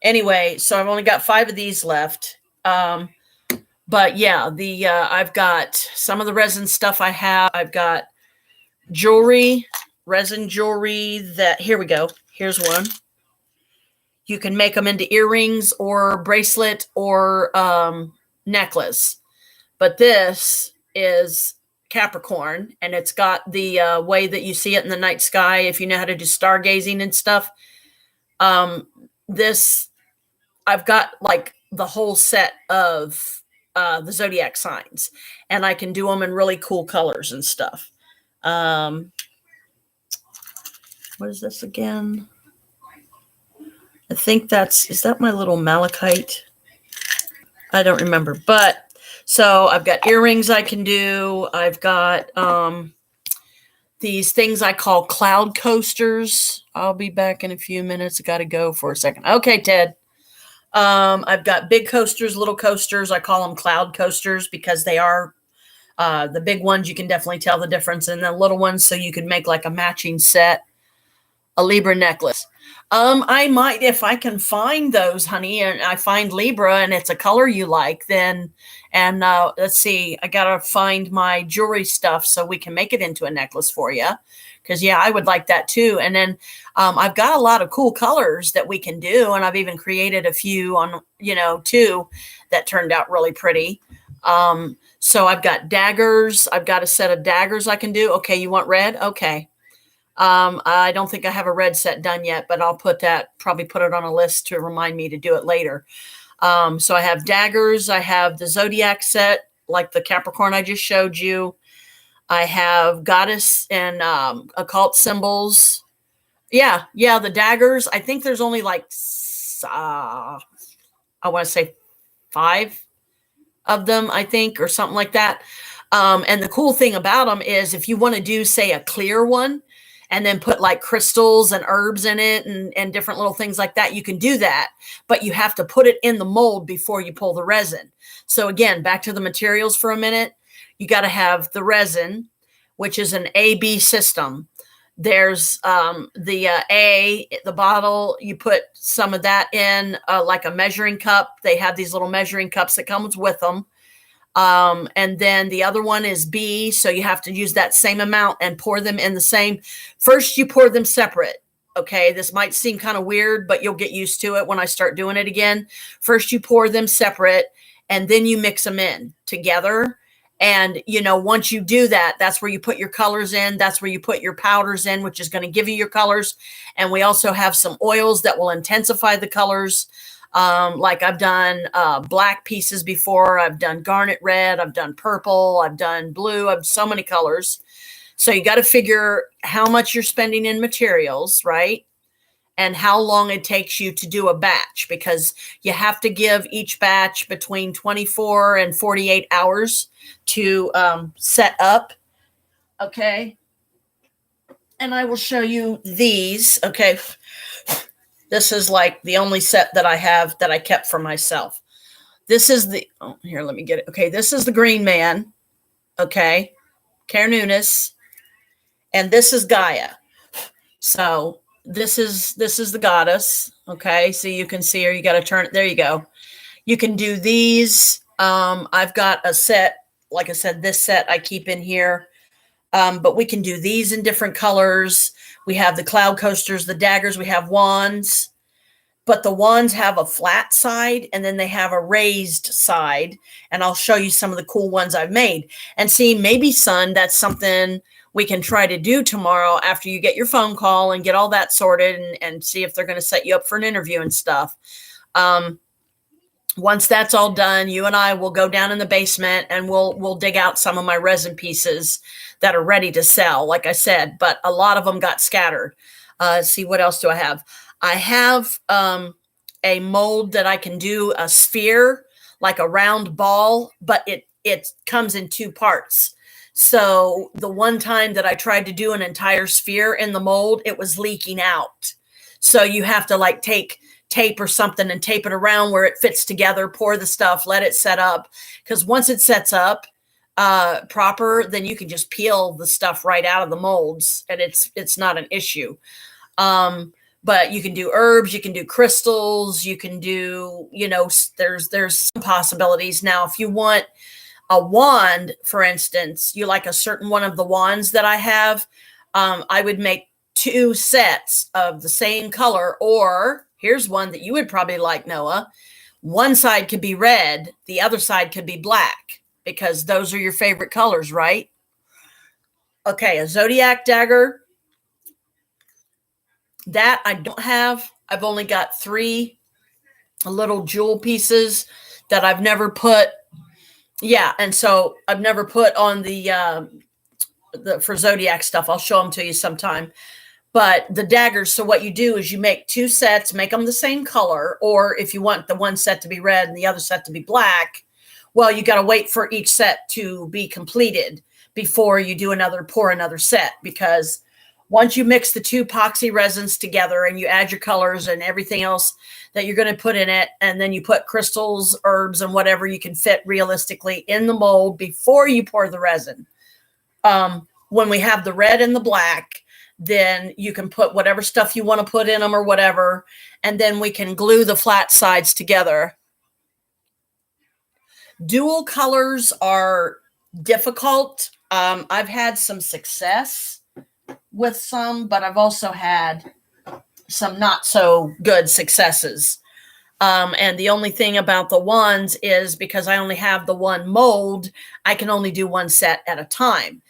Anyway, so I've only got 5 of these left. But yeah, I've got some of the resin stuff I have. I've got jewelry, resin jewelry that, here we go. Here's one. You can make them into earrings or bracelet or necklace. But this is Capricorn, and it's got the way that you see it in the night sky. If you know how to do stargazing and stuff, this, I've got like the whole set of the zodiac signs, and I can do them in really cool colors and stuff. What is this again? I think is that my little malachite? I don't remember, but so I've got earrings I can do. I've got these things I call cloud coasters. I'll be back in a few minutes. I got to go for a second. Okay, Ted. I've got big coasters, little coasters. I call them cloud coasters because they are the big ones. You can definitely tell the difference in the little ones. So you could make like a matching set, a Libra necklace. I might, if I can find those, honey, and I find Libra and it's a color you like, then, and let's see, I got to find my jewelry stuff so we can make it into a necklace for you. Because, yeah, I would like that too. And then I've got a lot of cool colors that we can do. And I've even created a few on, too, that turned out really pretty. So I've got daggers. I've got a set of daggers I can do. Okay, you want red? Okay. I don't think I have a red set done yet, but I'll probably put it on a list to remind me to do it later. So I have daggers. I have the zodiac set, like the Capricorn I just showed you. I have goddess and occult symbols. Yeah, the daggers. I think there's only like, I want to say 5 of them, I think, or something like that. And the cool thing about them is if you want to do, say, a clear one and then put like crystals and herbs in it and different little things like that, you can do that. But you have to put it in the mold before you pull the resin. So again, back to the materials for a minute. You got to have the resin, which is an A-B system. There's the bottle. You put some of that in like a measuring cup. They have these little measuring cups that comes with them. And then the other one is B. So you have to use that same amount and pour them in the same. First, you pour them separate. Okay. This might seem kind of weird, but you'll get used to it when I start doing it again. First, you pour them separate and then you mix them in together. And, once you do that, that's where you put your colors in. That's where you put your powders in, which is going to give you your colors. And we also have some oils that will intensify the colors. Like I've done black pieces before. I've done garnet red. I've done purple. I've done blue. I've so many colors. So you got to figure how much you're spending in materials, right? And how long it takes you to do a batch, because you have to give each batch between 24 and 48 hours to set up. Okay. And I will show you these. Okay. This is like the only set that I have that I kept for myself. This is here, let me get it. Okay. This is the Green Man. Okay. Carnunis. And this is Gaia. So this is the goddess. Okay. So you can see her. You got to turn it. There you go. You can do these. I've got a set, like I said, this set I keep in here. But we can do these in different colors. We have the cloud coasters, the daggers, we have wands, but the wands have a flat side and then they have a raised side. And I'll show you some of the cool ones I've made. And see, maybe, son, that's something we can try to do tomorrow after you get your phone call and get all that sorted and see if they're going to set you up for an interview and stuff. Once that's all done, you and I will go down in the basement and we'll dig out some of my resin pieces that are ready to sell, like I said, but a lot of them got scattered. See, what else do I have? I have a mold that I can do a sphere, like a round ball, but it comes in 2 parts. So the one time that I tried to do an entire sphere in the mold, it was leaking out. So you have to like take tape or something and tape it around where it fits together, pour the stuff, let it set up. Because once it sets up proper, then you can just peel the stuff right out of the molds and it's not an issue. But you can do herbs, you can do crystals, you can do, there's some possibilities. Now, if you want a wand, for instance, you like a certain one of the wands that I have, I would make 2 sets of the same color, or here's one that you would probably like, Noah. One side could be red, the other side could be black, because those are your favorite colors, right? Okay, a zodiac dagger. That I don't have. I've only got 3 little jewel pieces that I've never put. Yeah, and so I've never put on the for zodiac stuff. I'll show them to you sometime. But the daggers, so what you do is you make 2 sets, make them the same color, or if you want the one set to be red and the other set to be black, well, you got to wait for each set to be completed before you do pour another set, because once you mix the 2 epoxy resins together and you add your colors and everything else that you're going to put in it, and then you put crystals, herbs, and whatever you can fit realistically in the mold before you pour the resin. When we have the red and the black, then you can put whatever stuff you want to put in them or whatever, and then we can glue the flat sides together. Dual colors are difficult. I've had some success with some, but I've also had some not so good successes. And the only thing about the ones is because I only have the one mold, I can only do 1 set at a time.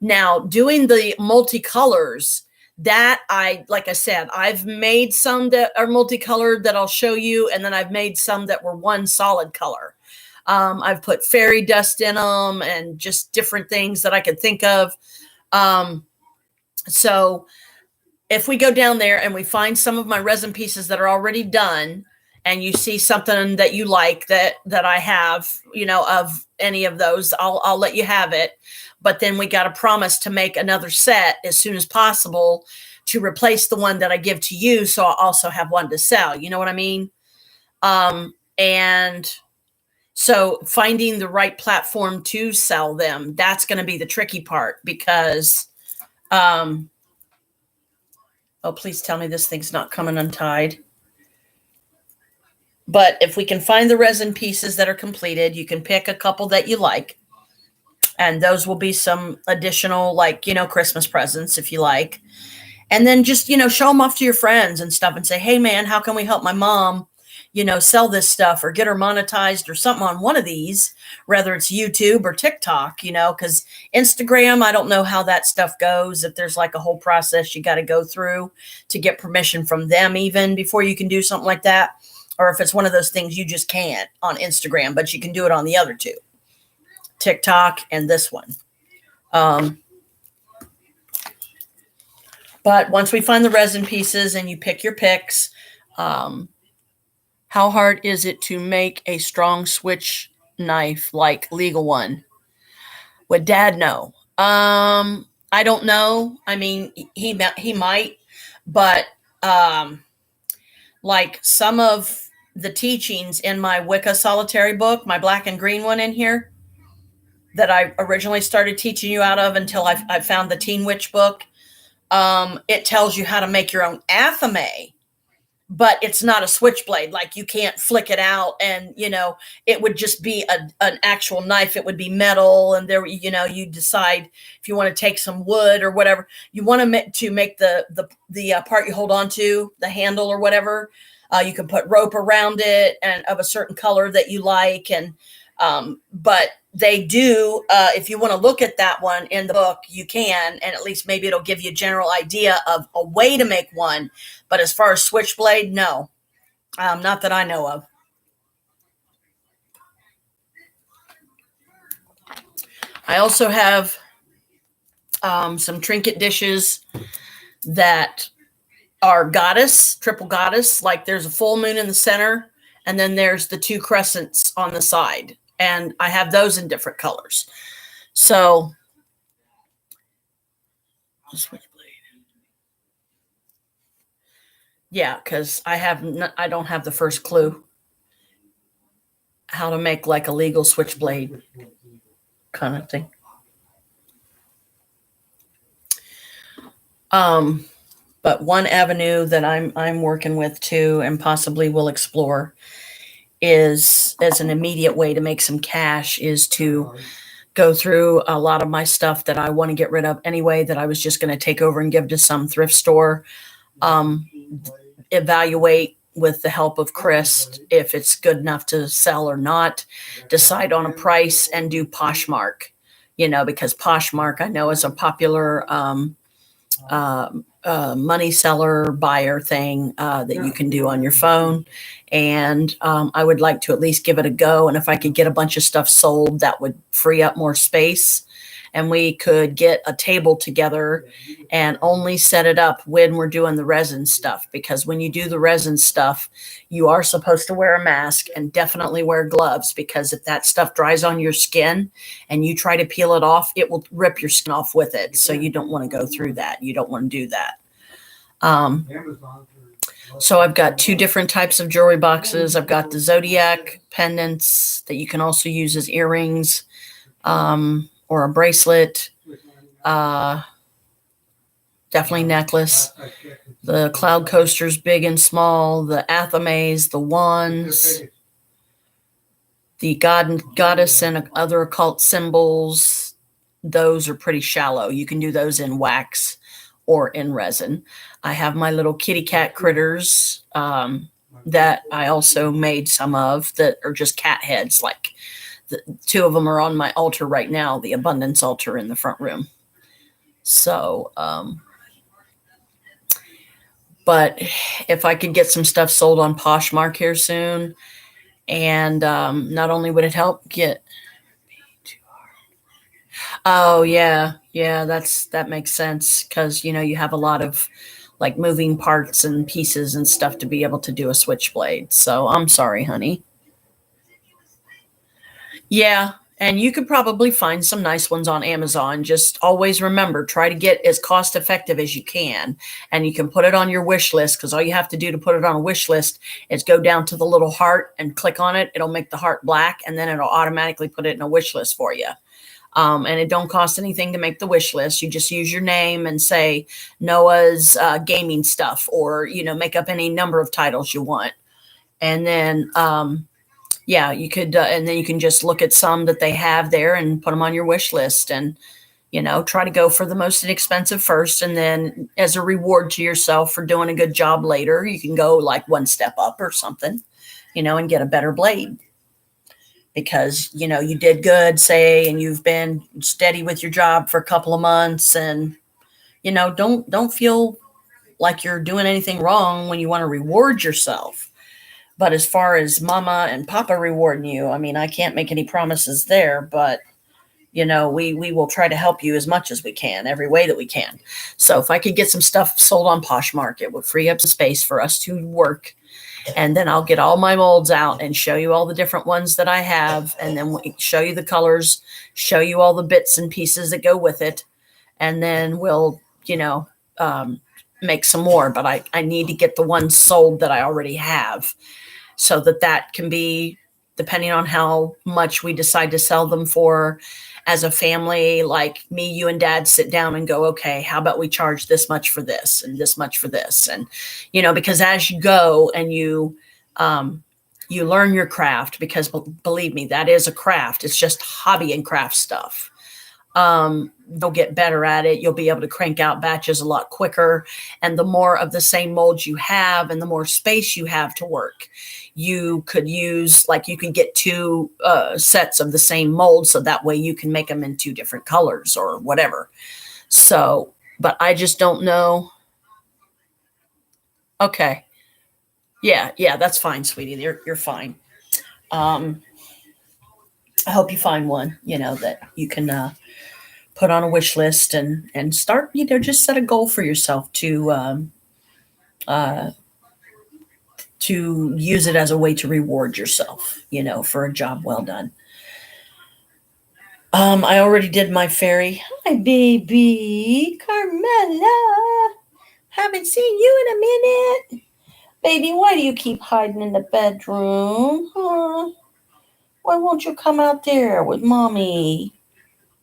Now, doing the multicolors, that like I said, I've made some that are multicolored that I'll show you, and then I've made some that were 1 solid color. I've put fairy dust in them and just different things that I could think of. So if we go down there and we find some of my resin pieces that are already done, and you see something that you like that I have, of any of those, I'll let you have it. But then we got to promise to make another set as soon as possible to replace the one that I give to you. So I'll also have one to sell. You know what I mean? And so finding the right platform to sell them, that's going to be the tricky part, because, oh, please tell me this thing's not coming untied. But if we can find the resin pieces that are completed, you can pick a couple that you like. And those will be some additional, Christmas presents if you like. And then just, show them off to your friends and stuff and say, hey, man, how can we help my mom, sell this stuff or get her monetized or something on one of these, whether it's YouTube or TikTok, because Instagram, I don't know how that stuff goes. If there's like a whole process you got to go through to get permission from them even before you can do something like that. Or if it's one of those things you just can't on Instagram, but you can do it on the other 2. TikTok and this one. But once we find the resin pieces and you pick your picks, how hard is it to make a strong switch knife like Legal One? Would Dad know? I don't know. I mean, he might, but like some of the teachings in my Wicca Solitary book, my black and green one in here, that I originally started teaching you out of until I found the Teen Witch book. It tells you how to make your own athame, but it's not a switchblade. Like you can't flick it out and, it would just be an actual knife. It would be metal. And there, you decide if you want to take some wood or whatever you want to make the part you hold on to, the handle or whatever. You can put rope around it and of a certain color that you like. And, but they do, if you want to look at that one in the book, you can, and at least maybe it'll give you a general idea of a way to make one. But as far as switchblade, no, not that I know of. I also have some trinket dishes that are goddess, triple goddess. Like there's a full moon in the center, and then there's the 2 crescents on the side. And I have those in different colors. So, switchblade. Yeah, because I don't have the first clue how to make like a legal switchblade kind of thing. But one avenue that I'm working with too, and possibly will explore, is as an immediate way to make some cash, is to go through a lot of my stuff that I want to get rid of anyway, that I was just going to take over and give to some thrift store. Evaluate with the help of Chris if it's good enough to sell or not, decide on a price, and do Poshmark, because Poshmark I know is a popular money seller buyer thing that you can do on your phone. And I would like to at least give it a go. And if I could get a bunch of stuff sold, that would free up more space. And we could get a table together and only set it up when we're doing the resin stuff. Because when you do the resin stuff, you are supposed to wear a mask and definitely wear gloves, because if that stuff dries on your skin and you try to peel it off, it will rip your skin off with it. So you don't want to go through that. You don't want to do that. So I've got two different types of jewelry boxes. I've got the Zodiac pendants that you can also use as earrings, or a bracelet, definitely necklace. The cloud coasters, big and small, the Athames, the wands, the god and goddess and other occult symbols. Those are pretty shallow. You can do those in wax or in resin. I have my little kitty cat critters that I also made some of that are just cat heads. Like the two of them are on my altar right now, the abundance altar in the front room. So, but if I could get some stuff sold on Poshmark here soon, and not only would it help get, oh yeah, that makes sense, because you have a lot of like moving parts and pieces and stuff to be able to do a switchblade. So I'm sorry, honey. Yeah, and you could probably find some nice ones on Amazon. Just always remember, try to get as cost effective as you can. And you can put it on your wish list, because all you have to do to put it on a wish list is go down to the little heart and click on it. It'll make the heart black, and then it'll automatically put it in a wish list for you. And it don't cost anything to make the wish list. You just use your name and say Noah's gaming stuff, or, make up any number of titles you want. And then, yeah, you could, and then you can just look at some that they have there and put them on your wish list, and, try to go for the most inexpensive first. And then as a reward to yourself for doing a good job later, you can go like one step up or something, and get a better blade. Because, you did good, say, and you've been steady with your job for a couple of months, and, don't feel like you're doing anything wrong when you want to reward yourself. But as far as mama and papa rewarding you, I mean, I can't make any promises there, but, we will try to help you as much as we can, every way that we can. So if I could get some stuff sold on Poshmark, it would free up some space for us to work. And then I'll get all my molds out and show you all the different ones that I have. And then we'll show you the colors, show you all the bits and pieces that go with it. And then we'll, make some more. But I need to get the ones sold that I already have, so that can be, depending on how much we decide to sell them for as a family, like me, you and dad sit down and go, okay, how about we charge this much for this and this much for this? And, because as you go and you learn your craft, because believe me, that is a craft. It's just hobby and craft stuff. You'll get better at it. You'll be able to crank out batches a lot quicker. And the more of the same molds you have and the more space you have to work, you could use, like, you can get two sets of the same mold. So that way you can make them in two different colors or whatever. So, but I just don't know. Okay. Yeah, that's fine, sweetie. You're fine. I hope you find one, that you can put on a wish list and start, just set a goal for yourself to use it as a way to reward yourself, for a job well done. I already did my fairy. Hi, baby. Carmela. Haven't seen you in a minute. Baby, why do you keep hiding in the bedroom? Huh? Why won't you come out there with mommy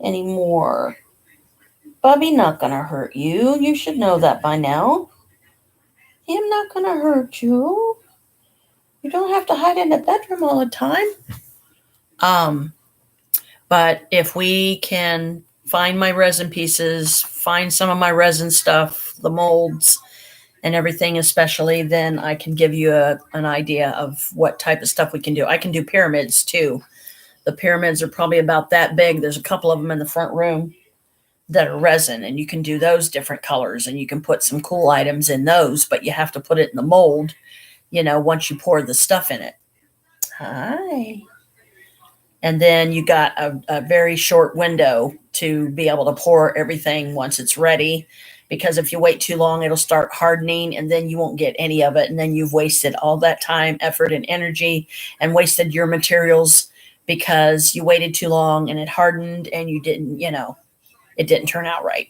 anymore? Bubby not gonna hurt you. You should know that by now. Him not gonna hurt you. You don't have to hide in the bedroom all the time. But if we can find my resin pieces, find some of my resin stuff, the molds and everything especially, then I can give you an idea of what type of stuff we can do. I can do pyramids too. The pyramids are probably about that big. There's a couple of them in the front room that are resin, and you can do those different colors, and you can put some cool items in those, but you have to put it in the mold, once you pour the stuff in it. Hi. And then you got a very short window to be able to pour everything once it's ready, because if you wait too long, it'll start hardening and then you won't get any of it. And then you've wasted all that time, effort, and energy, and wasted your materials because you waited too long and it hardened and you didn't, it didn't turn out right.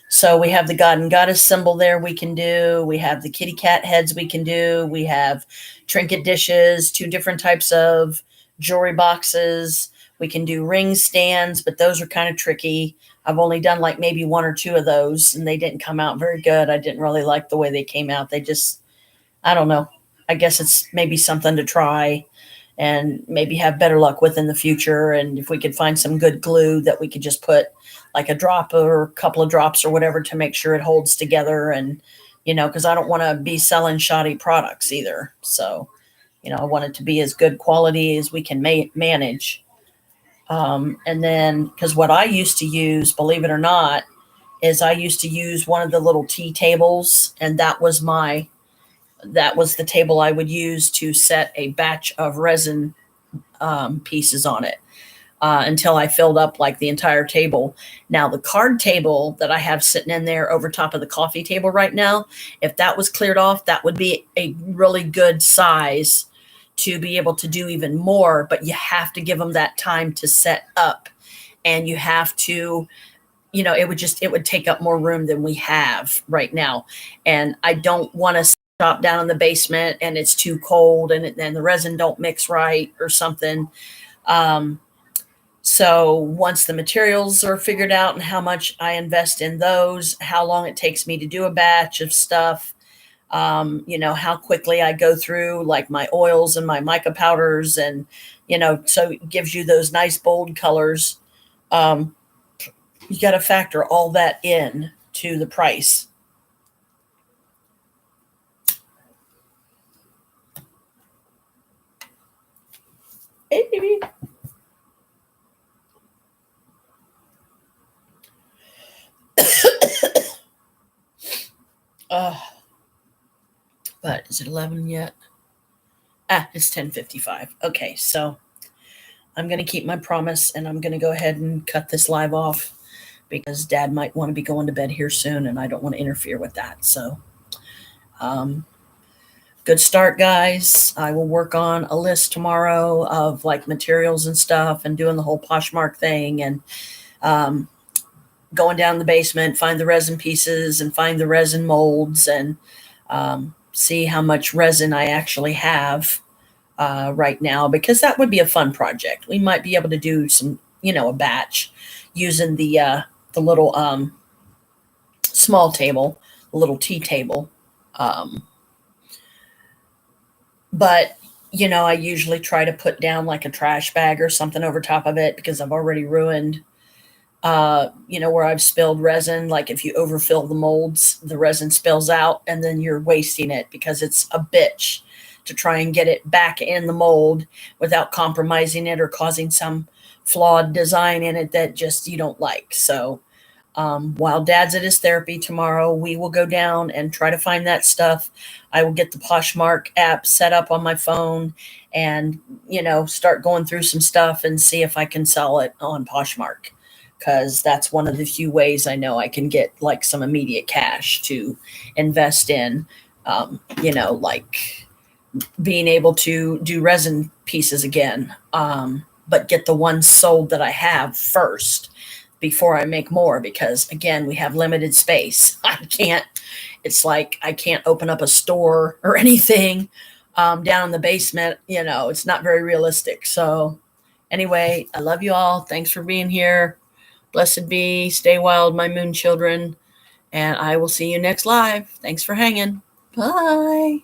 So we have the God and Goddess symbol there we can do. We have the kitty cat heads we can do. We have trinket dishes, 2 different types of jewelry boxes. We can do ring stands, but those are kind of tricky. I've only done like maybe 1 or 2 of those, and they didn't come out very good. I didn't really like the way they came out. They just, I don't know. I guess it's maybe something to try and maybe have better luck with in the future. And if we could find some good glue that we could just put like a drop or a couple of drops or whatever to make sure it holds together. And, because I don't want to be selling shoddy products either. So, I want it to be as good quality as we can manage. And then, because what I used to use, believe it or not, is I used to use one of the little tea tables, and that was the table I would use to set a batch of resin pieces on it until I filled up like the entire table. Now, the card table that I have sitting in there over top of the coffee table right now, if that was cleared off, that would be a really good size to be able to do even more, but you have to give them that time to set up, and you have to, it would take up more room than we have right now. And I don't want to stop down in the basement and it's too cold and the resin don't mix right or something. So once the materials are figured out and how much I invest in those, how long it takes me to do a batch of stuff, how quickly I go through like my oils and my mica powders, and, so it gives you those nice bold colors. You got to factor all that in to the price. Hey, baby. But is it 11 yet? It's 10:55. Okay, so I'm going to keep my promise, and I'm going to go ahead and cut this live off because Dad might want to be going to bed here soon, and I don't want to interfere with that. So, good start, guys. I will work on a list tomorrow of like materials and stuff, and doing the whole Poshmark thing, and going down the basement, find the resin pieces and find the resin molds, and see how much resin I actually have right now, because that would be a fun project. We might be able to do some, a batch using the little small table, the little tea table. But, I usually try to put down like a trash bag or something over top of it, because I've already ruined where I've spilled resin. Like if you overfill the molds, the resin spills out and then you're wasting it, because it's a bitch to try and get it back in the mold without compromising it or causing some flawed design in it that just you don't like. So while Dad's at his therapy tomorrow, we will go down and try to find that stuff. I will get the Poshmark app set up on my phone and, start going through some stuff and see if I can sell it on Poshmark, because that's one of the few ways I know I can get like some immediate cash to invest in, like being able to do resin pieces again, but get the ones sold that I have first. before I make more, because again, we have limited space. It's like I can't open up a store or anything down in the basement. It's not very realistic. So anyway, I love you all. Thanks for being here. Blessed be. Stay wild, my moon children. And I will see you next live. Thanks for hanging. Bye.